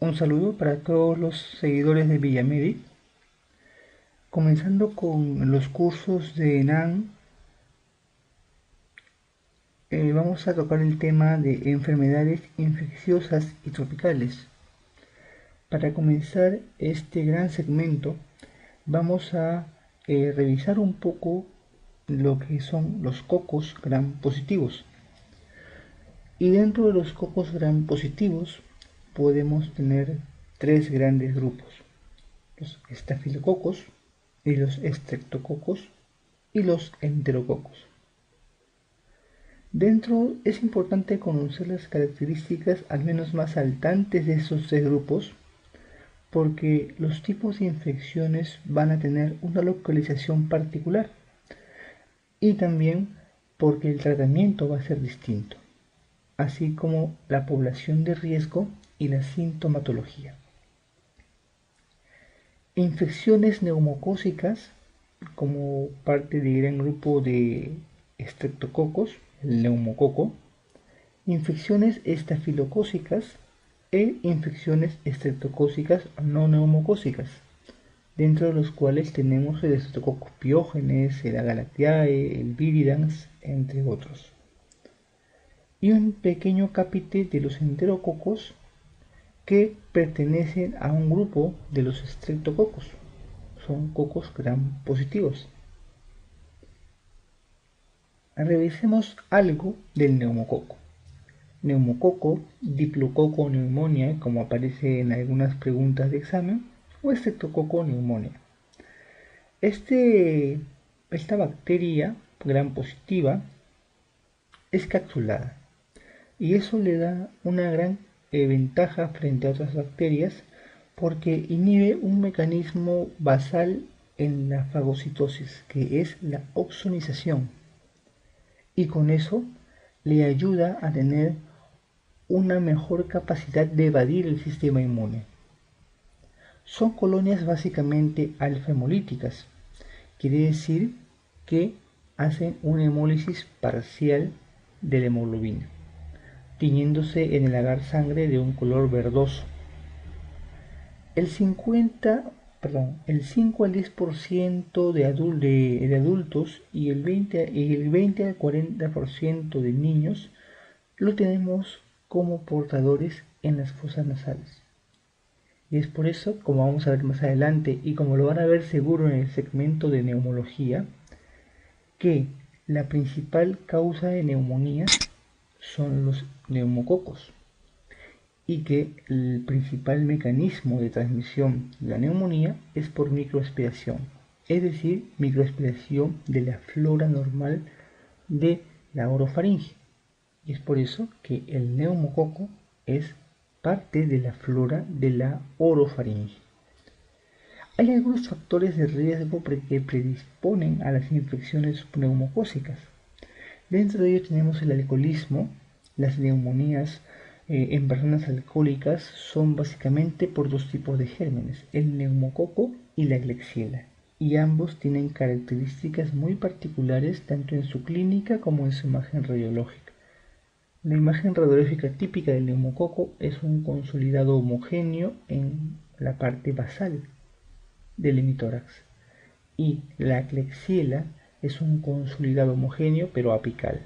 Un saludo para todos los seguidores de Villamedi. Comenzando con los cursos de ENAM, vamos a tocar el tema de enfermedades infecciosas y tropicales. Para comenzar este gran segmento, vamos a revisar un poco lo que son los cocos gram positivos. Y dentro de los cocos gram positivos podemos tener tres grandes grupos: los estafilococos, y los estreptococos y los enterococos. Dentro es importante conocer las características al menos más saltantes de estos tres grupos, porque los tipos de infecciones van a tener una localización particular y también porque el tratamiento va a ser distinto, así como la población de riesgo y la sintomatología. Infecciones neumocócicas como parte del gran grupo de estreptococos, el neumococo, infecciones estafilocócicas e infecciones estreptocócicas no neumocócicas, dentro de los cuales tenemos el Streptococcus pyogenes, el Agalactiae, el Viridans, entre otros. Y un pequeño capite de los enterococos que pertenecen a un grupo de los estreptococos. Son cocos gram positivos. Revisemos algo del neumococo. Neumococo, diplococo pneumonia, como aparece en algunas preguntas de examen, o estreptococo pneumonia. Esta bacteria gram positiva es capsulada y eso le da una gran ventaja frente a otras bacterias porque inhibe un mecanismo basal en la fagocitosis, que es la opsonización, y con eso le ayuda a tener una mejor capacidad de evadir el sistema inmune. Son colonias básicamente alfa-hemolíticas, quiere decir que hacen una hemólisis parcial de la hemoglobina, tiñéndose en el agar sangre de un color verdoso. El 5 al 10% de adultos y el 20 al 40% de niños lo tenemos como portadores en las fosas nasales. Y es por eso, como vamos a ver más adelante y como lo van a ver seguro en el segmento de neumología, que la principal causa de neumonía son los neumococos y que el principal mecanismo de transmisión de la neumonía es por microaspiración, es decir, microaspiración de la flora normal de la orofaringe. Y es por eso que el neumococo es parte de la flora de la orofaringe. Hay algunos factores de riesgo que predisponen a las infecciones neumocócicas. Dentro de ellos tenemos el alcoholismo. Las neumonías en personas alcohólicas son básicamente por dos tipos de gérmenes, el neumococo y la Klebsiella, y ambos tienen características muy particulares tanto en su clínica como en su imagen radiológica. La imagen radiológica típica del neumococo es un consolidado homogéneo en la parte basal del hemitórax, y la Klebsiella es un consolidado homogéneo pero apical.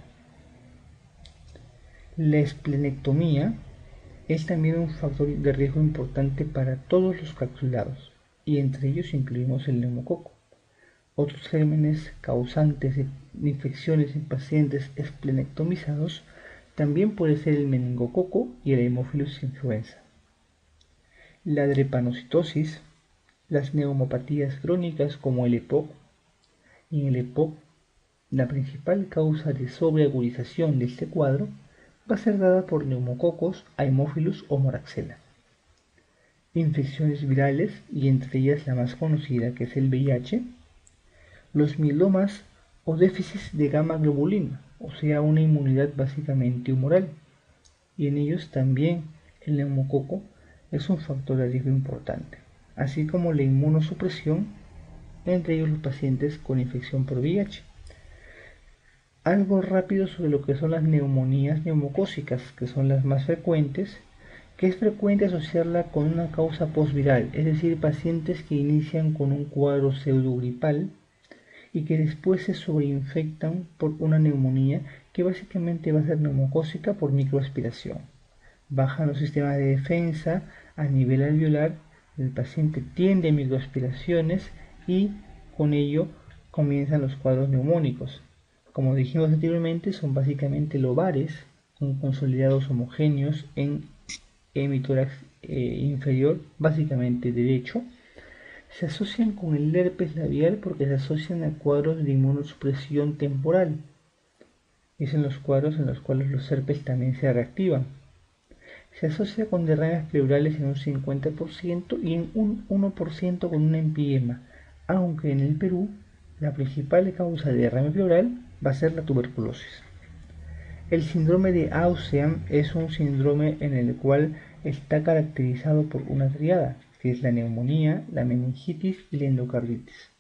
La esplenectomía es también un factor de riesgo importante para todos los capsulados, y entre ellos incluimos el neumococo. Otros gérmenes causantes de infecciones en pacientes esplenectomizados también puede ser el meningococo y el Haemophilus influenza. La drepanocitosis, las neumopatías crónicas como el EPOC. En el EPOC, la principal causa de sobreagudización de este cuadro va a ser dada por neumococos, Haemophilus o Moraxella. Infecciones virales, y entre ellas la más conocida que es el VIH, los mielomas o déficits de gamma globulina, o sea una inmunidad básicamente humoral, y en ellos también el neumococo es un factor de riesgo importante, así como la inmunosupresión, entre ellos los pacientes con infección por VIH. Algo rápido sobre lo que son las neumonías neumocócicas, que son las más frecuentes que es frecuente asociarla con una causa postviral, es decir, pacientes que inician con un cuadro pseudogripal y que después se sobreinfectan por una neumonía que básicamente va a ser neumocócica por microaspiración. Bajan los sistemas de defensa a nivel alveolar, el paciente tiende a microaspiraciones y con ello comienzan los cuadros neumónicos. Como dijimos anteriormente, son básicamente lobares con consolidados homogéneos en hemitórax inferior, básicamente derecho. Se asocian con el herpes labial porque se asocian a cuadros de inmunosupresión temporal. Es en los cuadros en los cuales los herpes también se reactivan. Se asocia con derrames pleurales en un 50% y en un 1% con un empiema, aunque en el Perú la principal causa de derrame pleural va a ser la tuberculosis. El síndrome de Ausean es un síndrome en el cual está caracterizado por una triada, que es la neumonía, la meningitis y la endocarditis.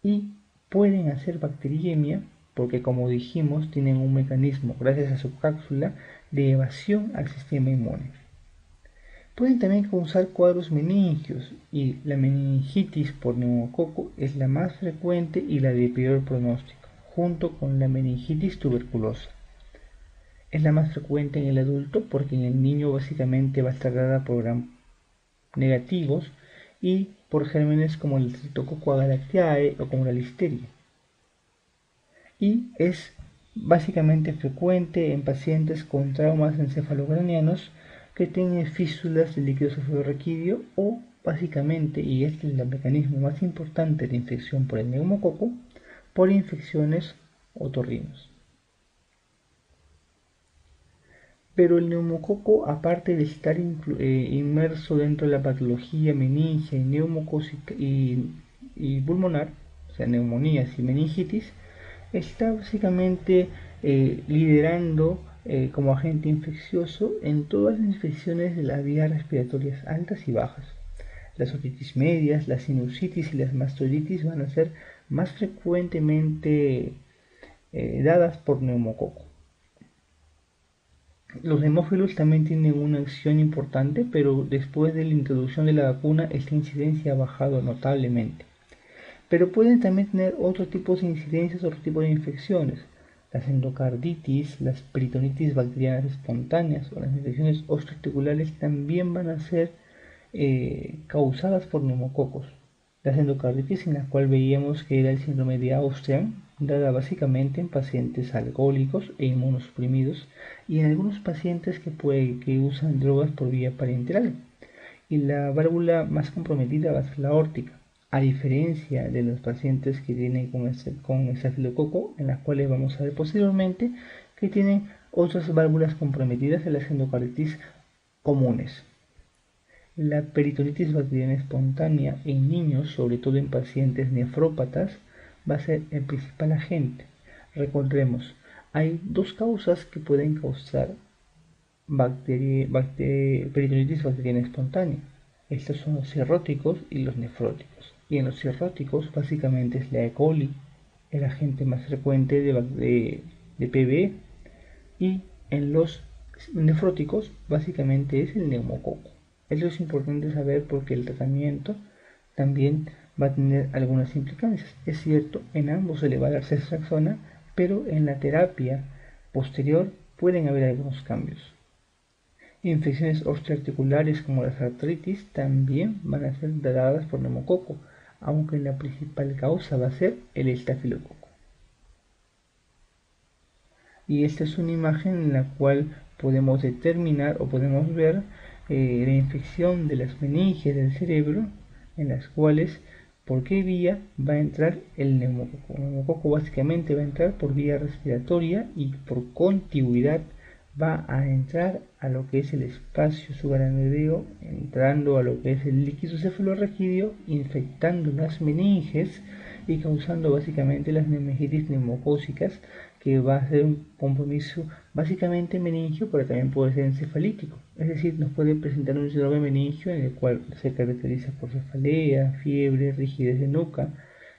Y pueden hacer bacteriemia porque, como dijimos, tienen un mecanismo, gracias a su cápsula, de evasión al sistema inmune. Pueden también causar cuadros meningios y la meningitis por neumococo es la más frecuente y la de peor pronóstico, junto con la meningitis tuberculosa. Es la más frecuente en el adulto porque en el niño básicamente va a estar dada por gram negativos y por gérmenes como el Streptococcus agalactiae o como la listeria. Y es básicamente frecuente en pacientes con traumas encefalocranianos que tienen fístulas del líquido cefalorraquídeo o básicamente, y este es el mecanismo más importante de infección por el neumococo, por infecciones otorrinos. Pero el neumococo, aparte de estar inmerso dentro de la patología meningia y neumocócica y pulmonar, o sea, neumonías y meningitis, está básicamente liderando como agente infeccioso en todas las infecciones de las vías respiratorias altas y bajas. Las otitis medias, las sinusitis y las mastoiditis van a ser más frecuentemente dadas por neumococo. Los hemófilos también tienen una acción importante, pero después de la introducción de la vacuna esta incidencia ha bajado notablemente. Pero pueden también tener otro tipo de incidencias, otro tipo de infecciones. Las endocarditis, las peritonitis bacterianas espontáneas o las infecciones osteoarticulares también van a ser causadas por neumococos. Las endocarditis, en la cual veíamos que era el síndrome de Austrian, dada básicamente en pacientes alcohólicos e inmunosuprimidos y en algunos pacientes que usan drogas por vía parenteral. Y la válvula más comprometida va a ser la aórtica, a diferencia de los pacientes que tienen con estafilococo, en las cuales vamos a ver posteriormente que tienen otras válvulas comprometidas en las endocarditis comunes. La peritonitis bacteriana espontánea en niños, sobre todo en pacientes nefrópatas, va a ser el principal agente. Recordemos, hay dos causas que pueden causar peritonitis bacteriana espontánea. Estos son los cirróticos y los nefróticos. Y en los cirróticos básicamente es la E. coli, el agente más frecuente de PB, y en los nefróticos básicamente es el neumococo. Eso es importante saber porque el tratamiento también va a tener algunas implicancias. Es cierto, en ambos se le va a dar ceftriaxona, pero en la terapia posterior pueden haber algunos cambios. Infecciones osteoarticulares como las artritis también van a ser dadas por neumococo, aunque la principal causa va a ser el estafilococo. Y esta es una imagen en la cual podemos determinar o podemos ver la infección de las meninges del cerebro, en las cuales por qué vía va a entrar el neumococo. El neumococo básicamente va a entrar por vía respiratoria y por contigüidad va a entrar a lo que es el espacio subaracnoideo, entrando a lo que es el líquido cefalorraquídeo, infectando las meninges y causando básicamente las meningitis neumocócicas, que va a ser un compromiso básicamente meningio, pero también puede ser encefalítico. Es decir, nos puede presentar un síndrome meningio en el cual se caracteriza por cefalea, fiebre, rigidez de nuca,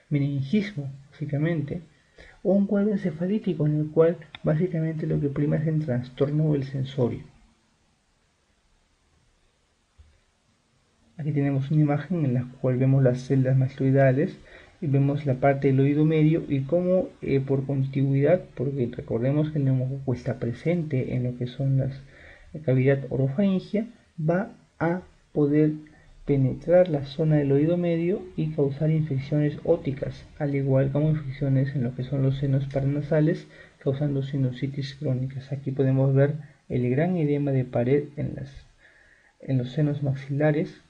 meningismo, básicamente, o un cuadro encefalítico en el cual básicamente lo que prima es el trastorno del sensorio. Aquí tenemos una imagen en la cual vemos las células mastoidales y vemos la parte del oído medio y cómo por contigüidad, porque recordemos que el neumococo está presente en lo que son la cavidad orofaringia, va a poder penetrar la zona del oído medio y causar infecciones óticas, al igual como infecciones en lo que son los senos paranasales, causando sinusitis crónicas. Aquí podemos ver el gran edema de pared en los senos maxilares,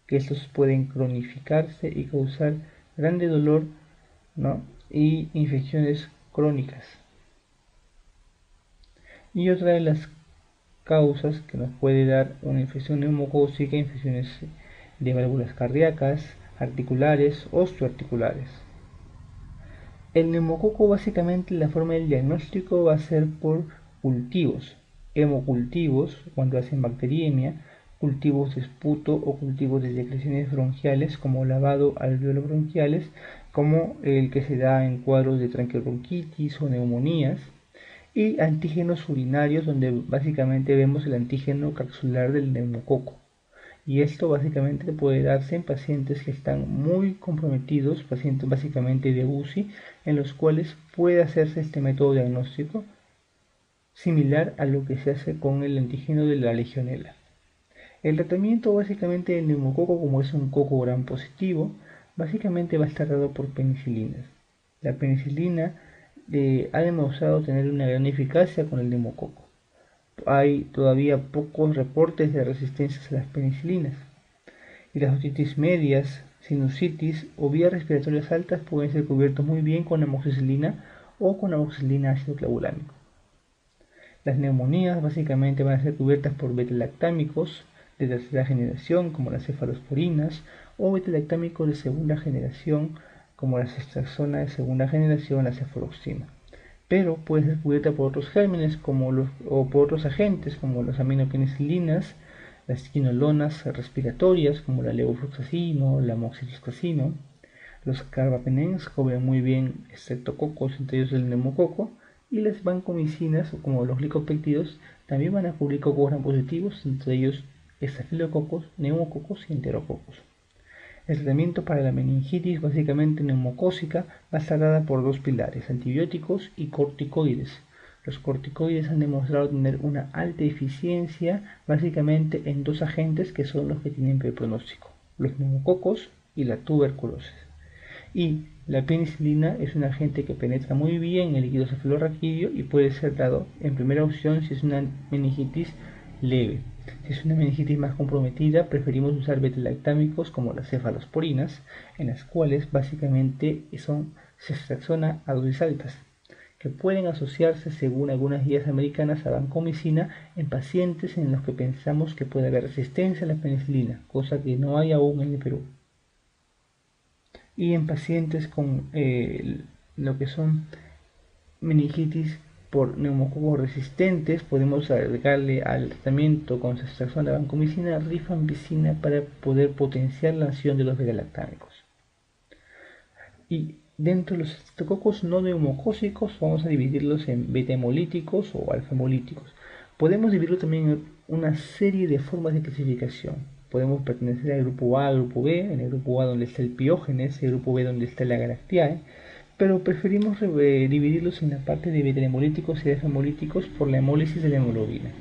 que estos pueden cronificarse y causar grande dolor, ¿no? Y infecciones crónicas. Y otra de las causas que nos puede dar una infección neumocócica, infecciones de válvulas cardíacas, articulares, osteoarticulares. El neumococo, básicamente la forma del diagnóstico va a ser por cultivos, hemocultivos cuando hacen bacteriemia, cultivos de esputo o cultivos de secreciones bronquiales como lavado alveolo bronquiales, como el que se da en cuadros de tranqueobronquitis o neumonías, y antígenos urinarios, donde básicamente vemos el antígeno capsular del neumococo. Y esto básicamente puede darse en pacientes que están muy comprometidos, pacientes básicamente de UCI, en los cuales puede hacerse este método diagnóstico similar a lo que se hace con el antígeno de la legionela. El tratamiento básicamente del neumococo, como es un coco gram positivo, básicamente va a estar dado por penicilinas. La penicilina ha demostrado tener una gran eficacia con el neumococo. Hay todavía pocos reportes de resistencia a las penicilinas. Y las otitis medias, sinusitis o vías respiratorias altas pueden ser cubiertos muy bien con amoxicilina o con amoxicilina ácido clavulámico. Las neumonías básicamente van a ser cubiertas por beta-lactámicos de tercera generación como las cefalosporinas o beta-lactámicos de segunda generación como la ceftriaxona de segunda generación, la cefaloxima. Pero puede ser cubierta por otros gérmenes o por otros agentes como las aminopenicilinas, las quinolonas respiratorias como la levofloxacino, la moxifloxacino. Los carbapenens cubren muy bien estreptococos, entre ellos el neumococo, y las vancomicinas, como los glicopéptidos, también van a cubrir cocos gram positivos, entre ellos estafilococos, neumococos y enterococos. El tratamiento para la meningitis, básicamente neumocócica, va a estar dada por dos pilares, antibióticos y corticoides. Los corticoides han demostrado tener una alta eficiencia, básicamente en dos agentes que son los que tienen peor pronóstico, los neumococos y la tuberculosis. Y la penicilina es un agente que penetra muy bien en el líquido cefalorraquídeo y puede ser dado en primera opción si es una meningitis leve. Si es una meningitis más comprometida, preferimos usar beta-lactámicos como las cefalosporinas, en las cuales básicamente son ceftriaxona a dosis altas, que pueden asociarse según algunas guías americanas a vancomicina en pacientes en los que pensamos que puede haber resistencia a la penicilina, cosa que no hay aún en el Perú. Y en pacientes con lo que son meningitis por neumococos resistentes, podemos agregarle al tratamiento con ceftriaxona vancomicina rifampicina para poder potenciar la acción de los beta-lactámicos. Y dentro de los estreptococos no neumocócicos vamos a dividirlos en beta-hemolíticos o alfa-hemolíticos. Podemos dividirlo también en una serie de formas de clasificación. Podemos pertenecer al grupo A, al grupo B, en el grupo A donde está el Piógenes, el grupo B donde está la Galactiae, pero preferimos dividirlos en la parte de beta-hemolíticos y alfa-hemolíticos por la hemólisis de la hemoglobina.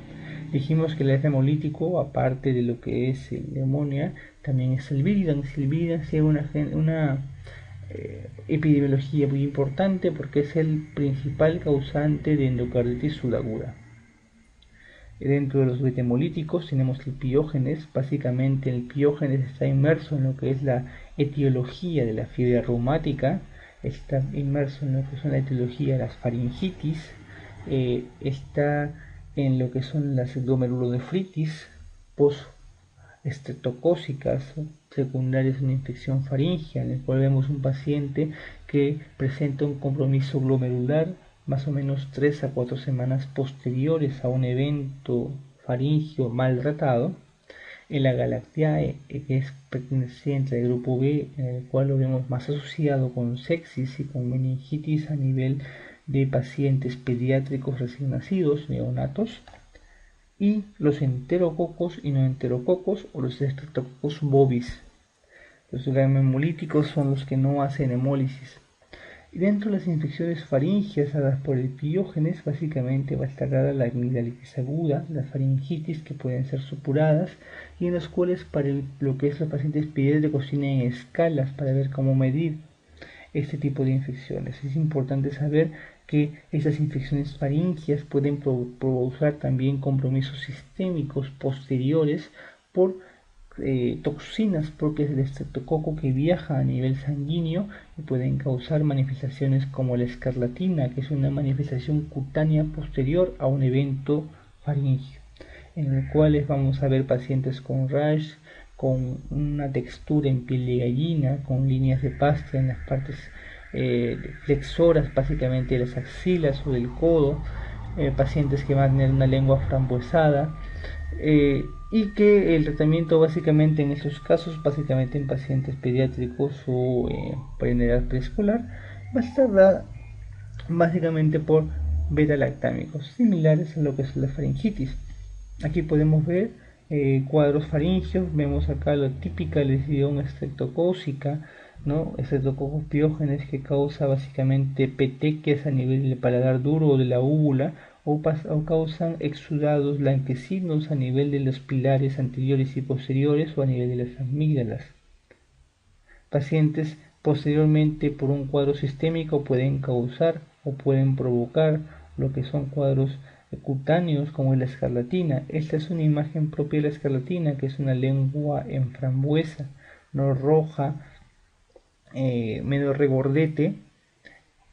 Dijimos que el alfa-hemolítico, aparte de lo que es la amonia, también es el Viridan. El Viridan tiene una epidemiología muy importante porque es el principal causante de endocarditis subaguda. Dentro de los beta-hemolíticos tenemos el Piógenes. Básicamente el Piógenes está inmerso en lo que es la etiología de la fiebre reumática, está inmerso en lo que son la etiología de las faringitis, está en lo que son las glomerulonefritis post-estreptocócicas secundarias a una infección faríngea, en el cual vemos un paciente que presenta un compromiso glomerular más o menos 3 a 4 semanas posteriores a un evento faríngeo mal tratado. En la Galactiae, que es perteneciente al grupo B, en el cual lo vemos más asociado con sepsis y con meningitis a nivel de pacientes pediátricos recién nacidos, neonatos. y los enterococos y no enterococos o los Streptococcus bovis. Los gram-hemolíticos son los que no hacen hemólisis. Y dentro de las infecciones faringias dadas por el piógenes, básicamente va a estar dada la amigdalitis aguda, las faringitis que pueden ser supuradas y en las cuales para lo que es los pacientes pediátricos tienen escalas para ver cómo medir este tipo de infecciones. Es importante saber que estas infecciones faringias pueden provocar también compromisos sistémicos posteriores por toxinas propias del estreptococo que viaja a nivel sanguíneo y pueden causar manifestaciones como la escarlatina, que es una manifestación cutánea posterior a un evento faríngeo, en el cual vamos a ver pacientes con rash, con una textura en piel de gallina, con líneas de pasta en las partes flexoras, básicamente de las axilas o del codo, pacientes que van a tener una lengua frambuesada, y que el tratamiento básicamente en estos casos, básicamente en pacientes pediátricos o en edad preescolar, va a estar dada básicamente por beta-lactámicos, similares a lo que es la faringitis. Aquí podemos ver cuadros faringios, vemos acá la típica lesión estreptocócica, ¿no? Estreptococcus piógenes que causa básicamente petequias a nivel del paladar duro o de la úvula, o causan exudados blanquecinos a nivel de los pilares anteriores y posteriores o a nivel de las amígdalas. Pacientes posteriormente por un cuadro sistémico pueden causar o pueden provocar lo que son cuadros cutáneos como la escarlatina. Esta es una imagen propia de la escarlatina, que es una lengua en frambuesa, no roja, medio regordete,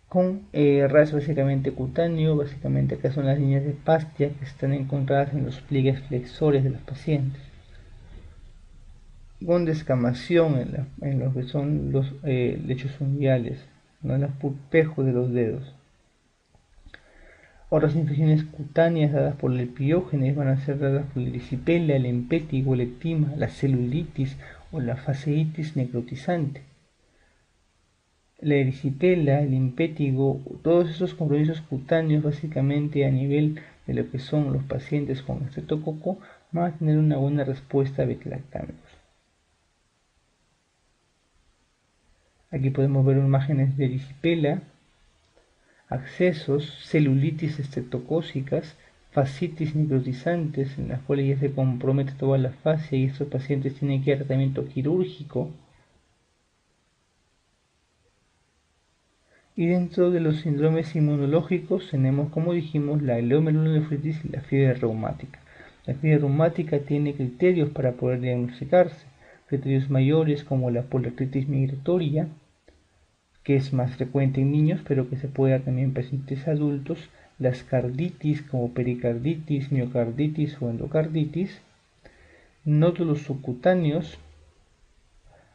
con rash básicamente cutáneo. Básicamente acá son las líneas de Pastia que están encontradas en los pliegues flexores de los pacientes, con descamación en lo que son los lechos unguiales, ¿no? Los pulpejos de los dedos. Otras infecciones cutáneas dadas por el piógenes van a ser dadas por la erisipela, el empétigo, el ectima, la celulitis o la fasciitis necrotizante. La erisipela, el impétigo, todos esos compromisos cutáneos básicamente a nivel de lo que son los pacientes con estreptococo van a tener una buena respuesta a beta-lactámicos. Aquí podemos ver imágenes de erisipela, accesos, celulitis estreptocócicas, fascitis necrotizantes en las cuales ya se compromete toda la fascia y estos pacientes tienen que ir a tratamiento quirúrgico. Y dentro de los síndromes inmunológicos tenemos, como dijimos, la glomerulonefritis y la fiebre reumática. La fiebre reumática tiene criterios para poder diagnosticarse, criterios mayores como la poliartritis migratoria, que es más frecuente en niños, pero que se puede dar también en pacientes adultos, las carditis como pericarditis, miocarditis o endocarditis, nódulos subcutáneos,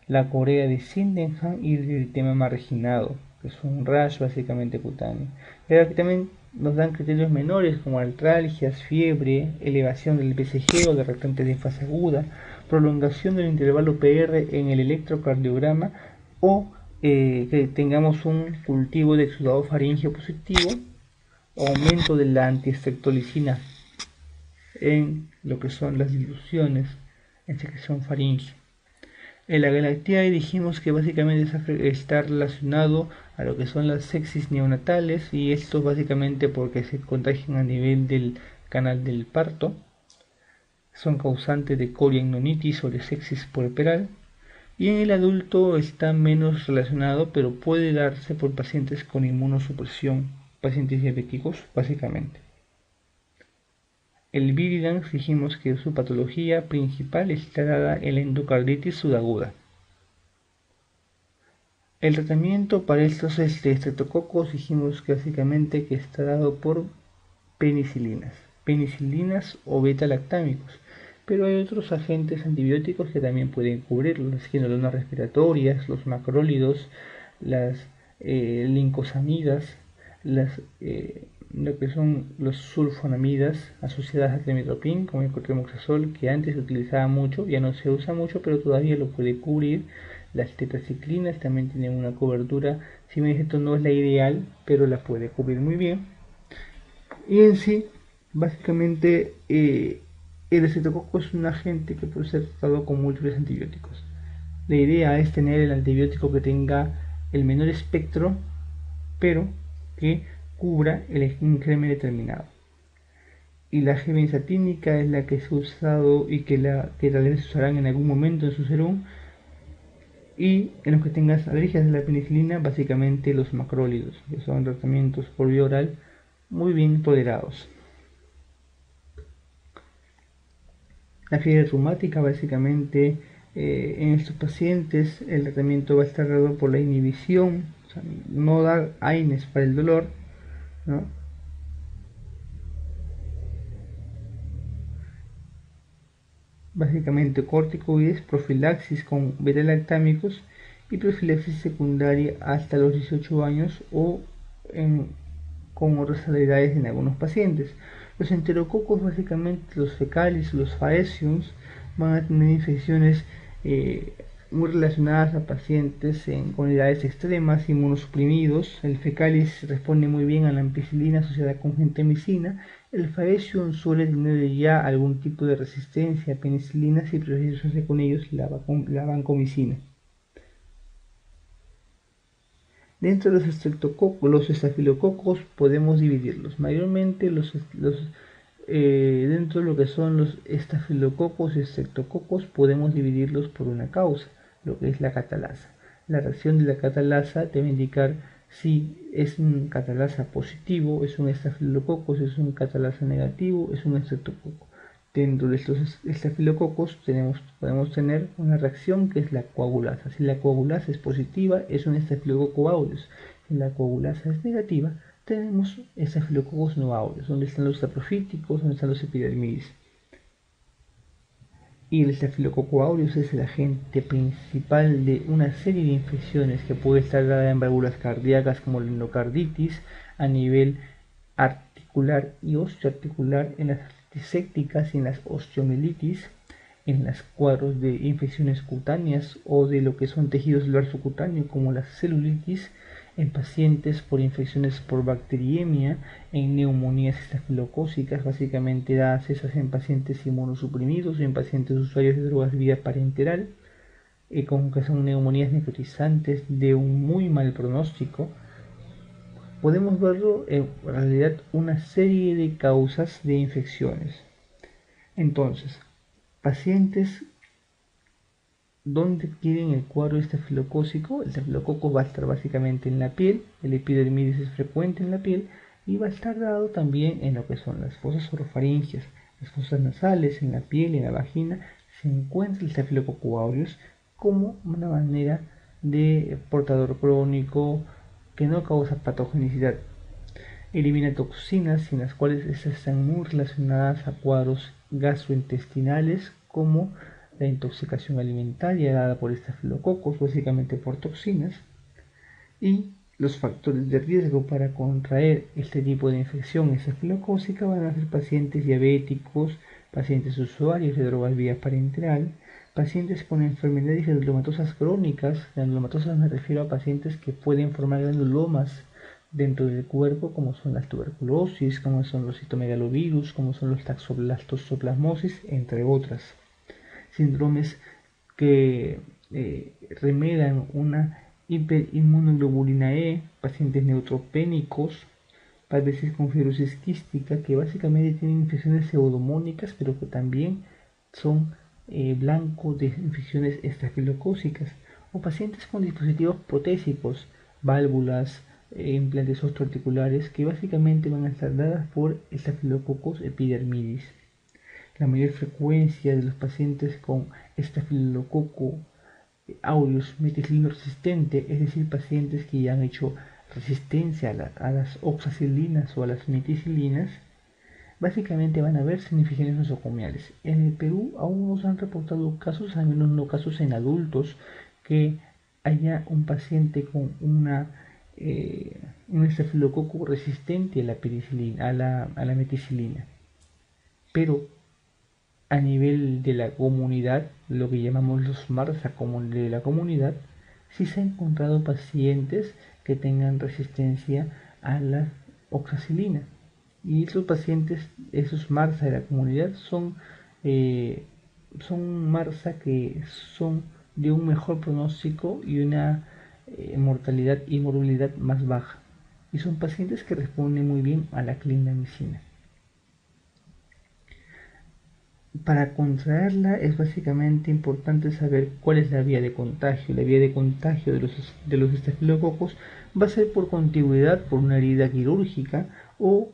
la corea de Sydenham y el eritema marginado, que es un rash básicamente cutáneo. Pero aquí también nos dan criterios menores como artralgias, fiebre, elevación del BCG o de repente de fase aguda, prolongación del intervalo PR en el electrocardiograma o que tengamos un cultivo de exudado faríngeo positivo, aumento de la antiestreptolicina en lo que son las diluciones en secreción faríngea. En la galactiae dijimos que básicamente está relacionado a lo que son las sepsis neonatales, y esto básicamente porque se contagian a nivel del canal del parto, son causantes de coriamnionitis o de sepsis puerperal. Y en el adulto está menos relacionado, pero puede darse por pacientes con inmunosupresión, pacientes diabéticos básicamente. El viridans dijimos que su patología principal está dada en la endocarditis subaguda. El tratamiento para estos estreptococos dijimos que básicamente que está dado por penicilinas o beta-lactámicos. Pero hay otros agentes antibióticos que también pueden cubrirlo, las quinolonas respiratorias, los macrólidos, las lincosamidas, lo que son los sulfonamidas asociadas al trimipropin, como el clotrimazol, que antes se utilizaba mucho, ya no se usa mucho, pero todavía lo puede cubrir. Las tetraciclinas también tienen una cobertura, si bien esto no es la ideal, pero la puede cubrir muy bien. Y en sí, básicamente El estreptococo es un agente que puede ser tratado con múltiples antibióticos. La idea es tener el antibiótico que tenga el menor espectro, pero que cubra un germen determinado. Y la G-benzatínica es la que se ha usado y que tal vez se usarán en algún momento en su serum. Y en los que tengas alergias a la penicilina, básicamente los macrólidos, que son tratamientos por vía oral muy bien tolerados. La fiebre reumática, básicamente en estos pacientes el tratamiento va a estar dado por la inhibición, o sea, no dar AINES para el dolor, ¿no? Básicamente corticoides, profilaxis con beta-lactámicos y profilaxis secundaria hasta los 18 años o con otras edades en algunos pacientes. Los enterococos, básicamente los fecales, los faeciums, van a tener infecciones muy relacionadas a pacientes con edades extremas, inmunosuprimidos. El fecalis responde muy bien a la ampicilina asociada con gentamicina. El faecium suele tener ya algún tipo de resistencia a penicilinas y prefiere con ellos la vancomicina. Dentro de los estafilococos podemos dividirlos. Mayormente dentro de lo que son los estafilococos y estreptococos podemos dividirlos por una causa, lo que es la catalasa. La reacción de la catalasa te va a indicar si es un catalasa positivo, es un estafilococo, si es un catalasa negativo, es un estreptococo. Dentro de estos estafilococos podemos tener una reacción que es la coagulasa. Si la coagulasa es positiva, es un estafilococo aureus. Si la coagulasa es negativa, tenemos estafilococos no aureus, donde están los saprofíticos, donde están los epidermidis. Y el estafilococo aureus es el agente principal de una serie de infecciones que puede estar dada en válvulas cardíacas como la endocarditis, a nivel articular y osteoarticular, en las sépticas y en las osteomielitis, en los cuadros de infecciones cutáneas o de lo que son tejidos celular subcutáneo como la celulitis, en pacientes por infecciones por bacteriemia, en neumonías estafilocócicas, básicamente dadas esas en pacientes inmunosuprimidos y en pacientes usuarios de drogas vía parenteral, con que son neumonías necrotizantes de un muy mal pronóstico. Podemos verlo en realidad una serie de causas de infecciones. Entonces, pacientes donde tienen el cuadro estafilocócico, el estafilococo va a estar básicamente en la piel, el epidermidis es frecuente en la piel y va a estar dado también en lo que son las fosas orofaringeas, las fosas nasales, en la piel y en la vagina, se encuentra el estafilococo aureus como una manera de portador crónico que no causa patogenicidad. Elimina toxinas en las cuales estas están muy relacionadas a cuadros gastrointestinales como la intoxicación alimentaria dada por estafilococos, básicamente por toxinas, y los factores de riesgo para contraer este tipo de infección estafilocócica van a ser pacientes diabéticos, pacientes usuarios de drogas vía parenteral, pacientes con enfermedades granulomatosas crónicas. Granulomatosas me refiero a pacientes que pueden formar granulomas dentro del cuerpo, como son las tuberculosis, como son los citomegalovirus, como son los toxoplasmosis, entre otras. Síndromes que remedan una hiperinmunoglobulina E, pacientes neutropénicos, pacientes con fibrosis quística, que básicamente tienen infecciones pseudomónicas, pero que también son blanco de infecciones estafilocócicas, o pacientes con dispositivos protésicos, válvulas, implantes osteoarticulares, que básicamente van a estar dadas por estafilococos epidermidis. La mayor frecuencia de los pacientes con estafilococo aureus meticilino resistente, es decir, pacientes que ya han hecho resistencia a las oxacilinas o a las meticilinas, básicamente van a verse en infecciones nosocomiales. En el Perú aún no se han reportado casos, al menos no casos en adultos, que haya un paciente con un estafilococo resistente a la penicilina, a la meticilina. Pero a nivel de la comunidad, lo que llamamos los MARSA como de la comunidad, sí se han encontrado pacientes que tengan resistencia a la oxacilina. Y esos pacientes, esos MARSA de la comunidad, son son MRSA que son de un mejor pronóstico y una mortalidad y morbilidad más baja. Y son pacientes que responden muy bien a la clindamicina. Para contraerla es básicamente importante saber cuál es la vía de contagio. La vía de contagio de los estafilococos va a ser por contigüidad, por una herida quirúrgica o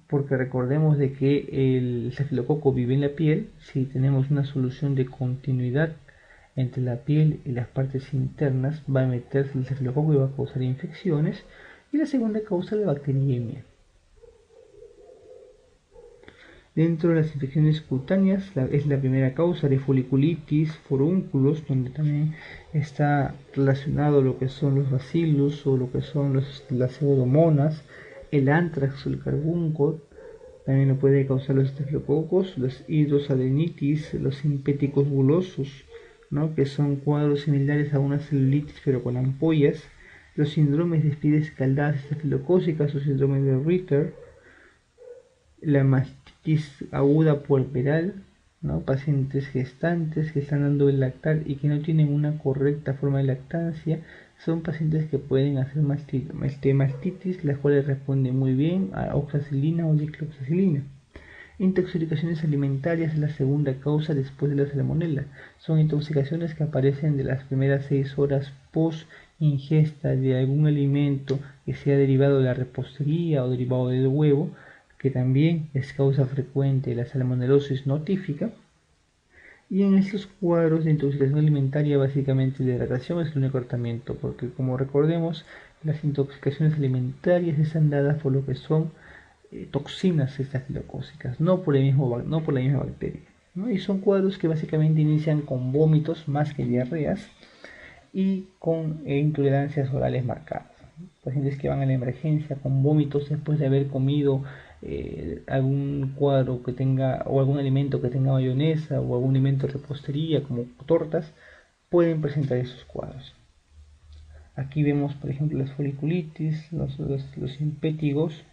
porque recordemos de que el estafilococo vive en la piel. Si tenemos una solución de continuidad entre la piel y las partes internas, va a meterse el estafilococo y va a causar infecciones. Y la segunda causa es la bacteriemia. Dentro de las infecciones cutáneas es la primera causa de foliculitis, forúnculos, donde también está relacionado lo que son los bacillus o lo que son las pseudomonas, el anthrax o el carbunco. También lo puede causar los estafilococos, los hidrosalinitis, los simpéticos bulosos, ¿no? Que son cuadros similares a una celulitis pero con ampollas, los síndromes de espides escaldadas estafilocócicas o síndrome de Ritter, la mastitis aguda puerperal, ¿no? Pacientes gestantes que están dando el lactar y que no tienen una correcta forma de lactancia, son pacientes que pueden hacer mastitis, las cuales responden muy bien a oxacilina o dicloxacilina. Intoxicaciones alimentarias es la segunda causa después de la salmonela. Son intoxicaciones que aparecen de las primeras 6 horas post ingesta de algún alimento que sea derivado de la repostería o derivado del huevo, que también es causa frecuente de la salmonelosis notífica. Y en estos cuadros de intoxicación alimentaria, básicamente la hidratación es el único tratamiento, porque como recordemos, las intoxicaciones alimentarias están dadas por lo que son toxinas estafilocócicas, no por la misma bacteria, ¿no? Y son cuadros que básicamente inician con vómitos más que diarreas y con intolerancias orales marcadas. Pacientes que van a la emergencia con vómitos después de haber comido algún cuadro que tenga o algún alimento que tenga mayonesa o algún alimento de repostería como tortas, pueden presentar esos cuadros. Aquí vemos, por ejemplo, las foliculitis, los simpétigos,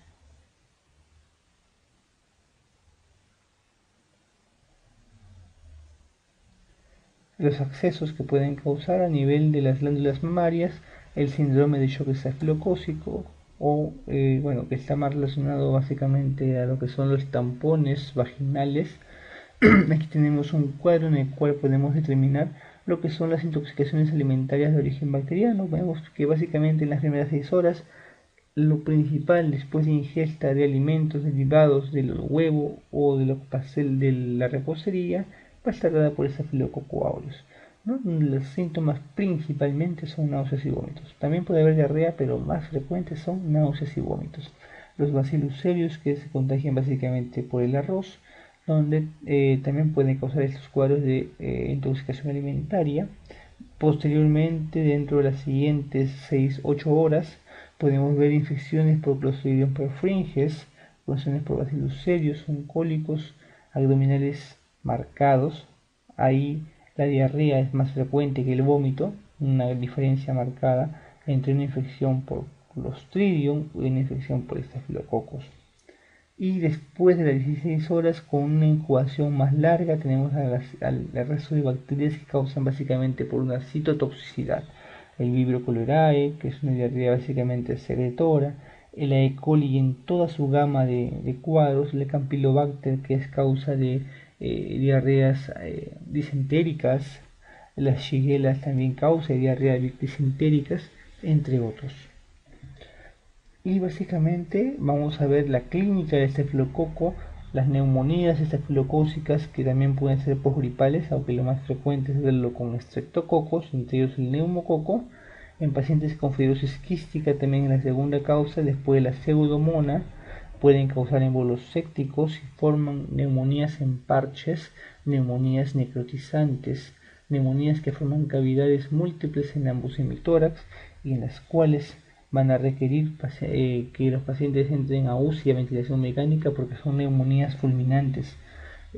los accesos que pueden causar a nivel de las glándulas mamarias, el síndrome de shock estafilocócico o que está más relacionado básicamente a lo que son los tampones vaginales. Aquí tenemos un cuadro en el cual podemos determinar lo que son las intoxicaciones alimentarias de origen bacteriano. Vemos que básicamente en las primeras 6 horas lo principal después de ingesta de alimentos derivados del huevo o de de la repostería va a estar dada por Staphylococcus aureus, ¿no? Los síntomas principalmente son náuseas y vómitos. También puede haber diarrea, pero más frecuentes son náuseas y vómitos. Los bacillus cereus, que se contagian básicamente por el arroz, donde también pueden causar estos cuadros de intoxicación alimentaria. Posteriormente, dentro de las siguientes 6-8 horas, podemos ver infecciones por Clostridium perfringens, infecciones por bacillus cereus, son cólicos abdominales marcados. Ahí la diarrea es más frecuente que el vómito, una diferencia marcada entre una infección por Clostridium y una infección por Staphylococcus. Y después de las 16 horas, con una incubación más larga, tenemos al resto de bacterias que causan básicamente por una citotoxicidad. El Vibrio cholerae, que es una diarrea básicamente secretora, el E. coli en toda su gama de cuadros, el Campylobacter, que es causa de diarreas disentéricas, las Shigella también causa diarrea disentéricas, entre otros. Y básicamente vamos a ver la clínica del estafilococo, las neumonías estafilocócicas que también pueden ser posgripales, aunque lo más frecuente es verlo con estreptococos, entre ellos el neumococo. En pacientes con fibrosis quística también la segunda causa, después de la pseudomona, pueden causar embolos sépticos y forman neumonías en parches, neumonías necrotizantes, neumonías que forman cavidades múltiples en ambos hemitórax y en las cuales van a requerir que los pacientes entren a UCI, a ventilación mecánica, porque son neumonías fulminantes.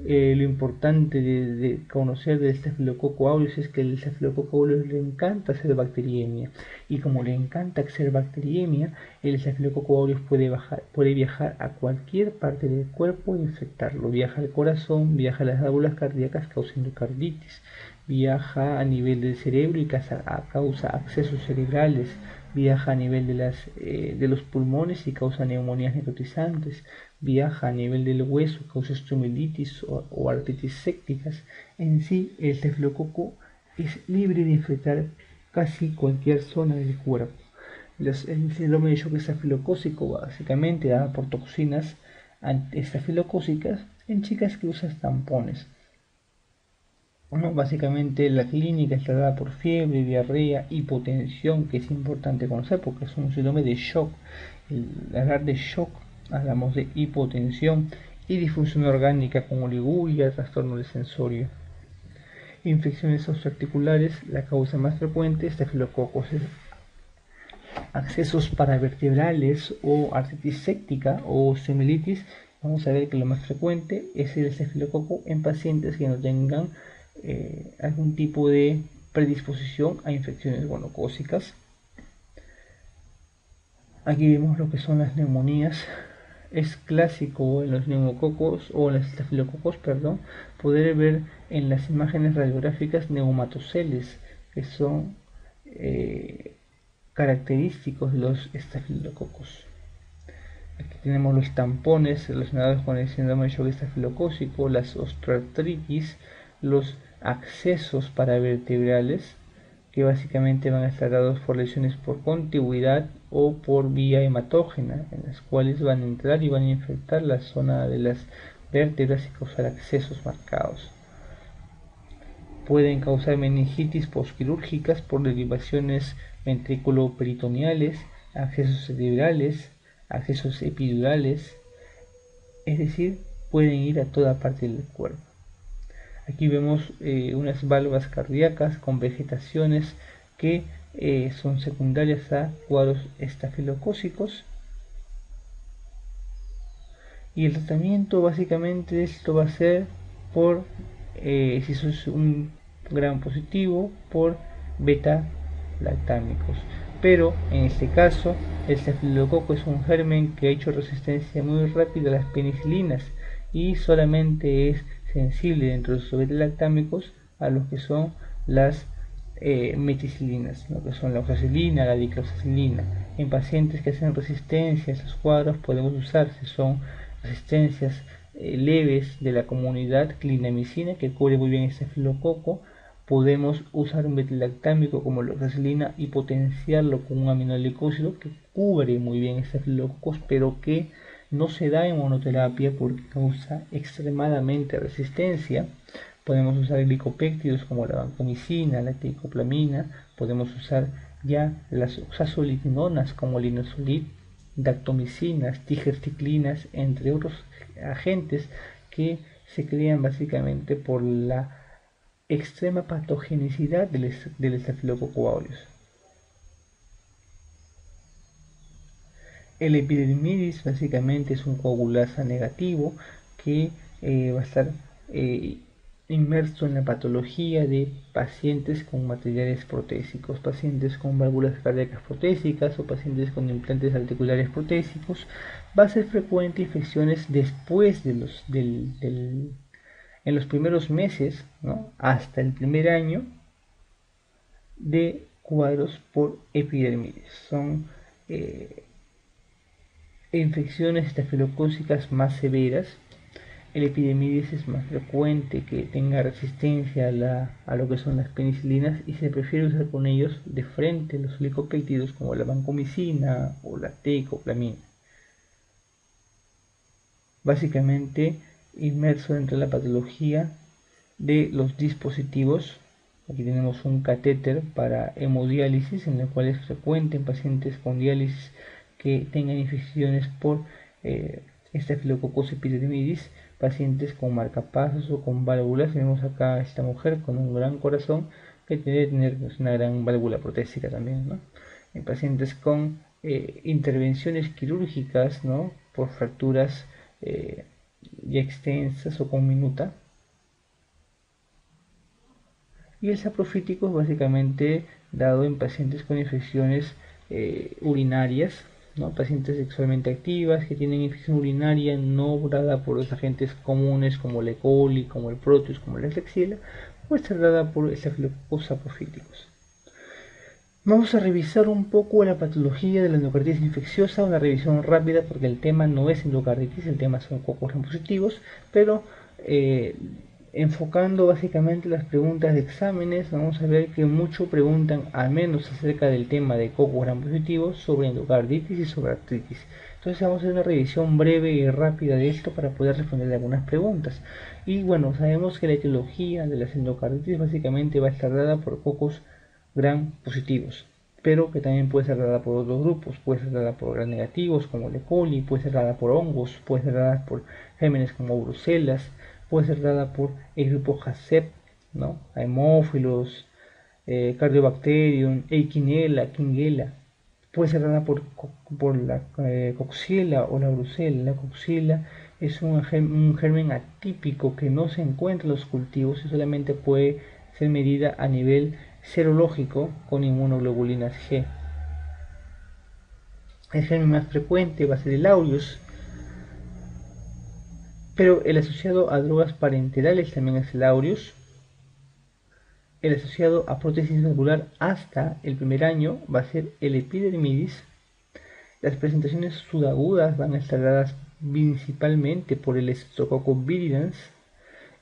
Lo importante de conocer del Staphylococcus aureus es que el Staphylococcus aureus le encanta hacer bacteriemia, y como le encanta hacer bacteriemia, el Staphylococcus aureus puede viajar a cualquier parte del cuerpo e infectarlo. Viaja al corazón, viaja a las válvulas cardíacas causando carditis, viaja a nivel del cerebro y causa accesos cerebrales, viaja a nivel de los pulmones y causa neumonías necrotizantes, viaja a nivel del hueso, causa osteomielitis o artritis sépticas. En sí, el Staphylococcus es libre de infectar casi cualquier zona del cuerpo. El síndrome de shock estafilocócico básicamente dada por toxinas estafilocócicas en chicas que usan tampones. Bueno, básicamente la clínica está dada por fiebre, diarrea, hipotensión, que es importante conocer porque es un síndrome de shock. Al hablar de shock hablamos de hipotensión y disfunción orgánica como oliguria, trastorno del sensorio. Infecciones osteoarticulares, la causa más frecuente es estafilococcus. Accesos paravertebrales o artritis séptica o osteomielitis, vamos a ver que lo más frecuente es el estafilococo en pacientes que no tengan algún tipo de predisposición a infecciones gonocócicas. Aquí vemos lo que son las neumonías. Es clásico en los neumococos o en los estafilococos, poder ver en las imágenes radiográficas neumatoceles, que son característicos de los estafilococos. Aquí tenemos los tampones relacionados con el síndrome de shock estafilocócico, las osteoartritis, los accesos paravertebrales, que básicamente van a estar dados por lesiones por contigüidad o por vía hematógena, en las cuales van a entrar y van a infectar la zona de las vértebras y causar accesos marcados. Pueden causar meningitis postquirúrgicas por derivaciones ventrículo-peritoneales, accesos cerebrales, accesos epidurales, es decir, pueden ir a toda parte del cuerpo. Aquí vemos unas válvulas cardíacas con vegetaciones que son secundarias a cuadros estafilocócicos. Y el tratamiento básicamente esto va a ser por, si sos un gram positivo, por beta-lactámicos. Pero en este caso, el estafilococo es un germen que ha hecho resistencia muy rápida a las penicilinas y solamente es sensible dentro de sus beta-lactámicos a los que son las meticilinas, lo que son la oxacilina, la dicloxacilina. En pacientes que hacen resistencia a estos cuadros podemos usar, si son resistencias leves de la comunidad, clindamicina, que cubre muy bien este estafilococo. Podemos usar un beta-lactámico como la oxacilina y potenciarlo con un aminoglicósido que cubre muy bien estafilococos, pero que no se da en monoterapia porque causa extremadamente resistencia. Podemos usar glicopéptidos como la vancomicina, la teicoplamina. Podemos usar ya las oxazolitinonas como linezolid, dactomicinas, tigersticlinas, entre otros agentes que se crean básicamente por la extrema patogenicidad del estafilococcus aureus. El epidermidis básicamente es un coagulasa negativo que va a estar inmerso en la patología de pacientes con materiales protésicos, pacientes con válvulas cardíacas protésicas o pacientes con implantes articulares protésicos. Va a ser frecuente infecciones después de en los primeros meses, ¿no?, hasta el primer año de cuadros por epidermidis. Son infecciones estafilocócicas más severas. El epidermidis es más frecuente que tenga resistencia a lo que son las penicilinas y se prefiere usar con ellos de frente los glicopéptidos como la vancomicina o la teicoplamina. Básicamente inmerso dentro de la patología de los dispositivos. Aquí tenemos un catéter para hemodiálisis, en el cual es frecuente en pacientes con diálisis que tengan infecciones por Staphylococcus epidermidis, pacientes con marcapasos o con válvulas. Vemos acá a esta mujer con un gran corazón que debe tener una gran válvula protésica también, ¿no? En pacientes con intervenciones quirúrgicas, ¿no?, por fracturas ya extensas o con minuta. Y el saprofítico es básicamente dado en pacientes con infecciones urinarias, ¿no? Pacientes sexualmente activas que tienen infección urinaria no dada por los agentes comunes como el E. coli, como el Proteus, como la Klebsiella, puede ser dada por estafilococos saprofíticos. Vamos a revisar un poco la patología de la endocarditis infecciosa, una revisión rápida porque el tema no es endocarditis, el tema son cocos gram positivos, pero enfocando básicamente las preguntas de exámenes, vamos a ver que mucho preguntan al menos acerca del tema de cocos gram positivos sobre endocarditis y sobre artritis. Entonces vamos a hacer una revisión breve y rápida de esto para poder responder algunas preguntas. Y bueno, sabemos que la etiología de las endocarditis básicamente va a estar dada por cocos gram positivos, pero que también puede ser dada por otros grupos, puede ser dada por gram negativos como el E. coli, puede ser dada por hongos, puede ser dada por gérmenes como bruselas, puede ser dada por el grupo HACCP, ¿no? Haemophilus, Cardiobacterium, Eikenella, Klebsiella, puede ser dada por la Coxiella o la Brucella. La Coxiella es un germen atípico que no se encuentra en los cultivos y solamente puede ser medida a nivel serológico con inmunoglobulinas G. El germen más frecuente va a ser el aureus, pero el asociado a drogas parenterales también es el aureus. El asociado a prótesis valvular hasta el primer año va a ser el epidermidis. Las presentaciones sudagudas van a estar dadas principalmente por el Streptococcus viridans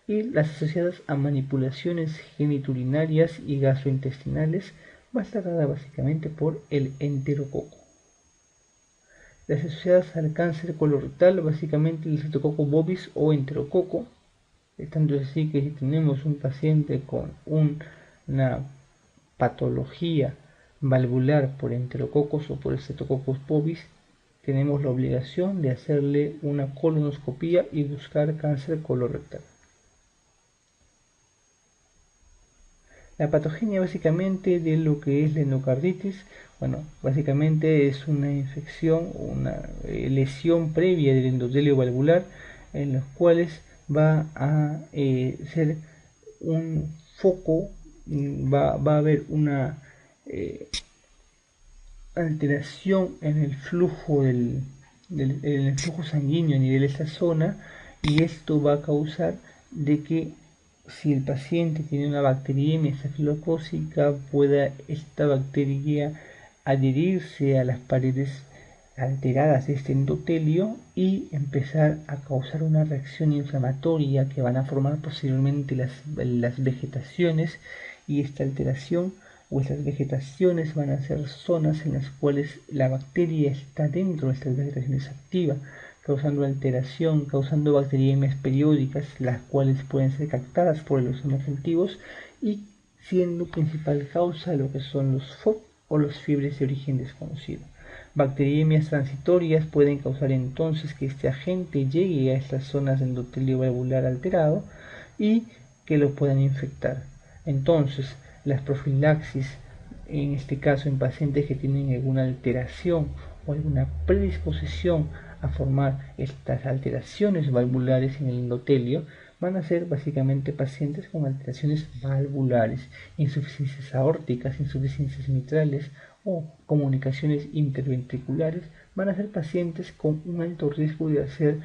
y las asociadas a manipulaciones geniturinarias y gastrointestinales va a estar dada básicamente por el enterococo. Las asociadas al cáncer colorectal básicamente el Streptococcus bovis o enterococo. Tanto es así que si tenemos un paciente con una patología valvular por enterococos o por Streptococcus bovis, tenemos la obligación de hacerle una colonoscopia y buscar cáncer colorectal. La patogenia básicamente de lo que es la endocarditis, bueno, básicamente es una infección, una lesión previa del endotelio valvular en los cuales va a ser un foco, va a haber una alteración en el flujo en el flujo sanguíneo a nivel de esta zona, y esto va a causar de que si el paciente tiene una bacteriemia estafilocócica, pueda esta bacteria adherirse a las paredes alteradas de este endotelio y empezar a causar una reacción inflamatoria que van a formar posteriormente las vegetaciones, y esta alteración o estas vegetaciones van a ser zonas en las cuales la bacteria está dentro de estas vegetaciones activa, causando alteración, causando bacteriemias periódicas, las cuales pueden ser captadas por los cultivos y siendo principal causa de lo que son los FOB o los fiebres de origen desconocido. Bacteriemias transitorias pueden causar entonces que este agente llegue a estas zonas de endotelio valvular alterado y que lo puedan infectar. Entonces, las profilaxis, en este caso en pacientes que tienen alguna alteración o alguna predisposición a formar estas alteraciones valvulares en el endotelio, van a ser básicamente pacientes con alteraciones valvulares, insuficiencias aórticas, insuficiencias mitrales o comunicaciones interventriculares. Van a ser pacientes con un alto riesgo de hacer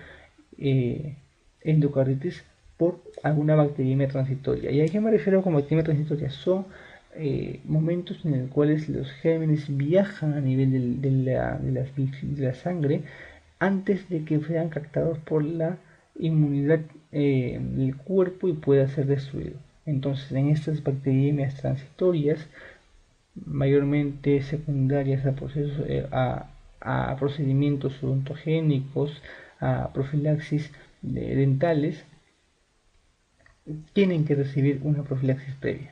endocarditis por alguna bacteriemia transitoria. ¿Y a qué me refiero con bacteriemia transitoria? Son momentos en los cuales los gérmenes viajan a nivel de la sangre antes de que sean captados por la inmunidad del cuerpo y pueda ser destruido. Entonces, en estas bacteriemias transitorias, mayormente secundarias a procesos, a procedimientos odontogénicos, a profilaxis dentales, tienen que recibir una profilaxis previa.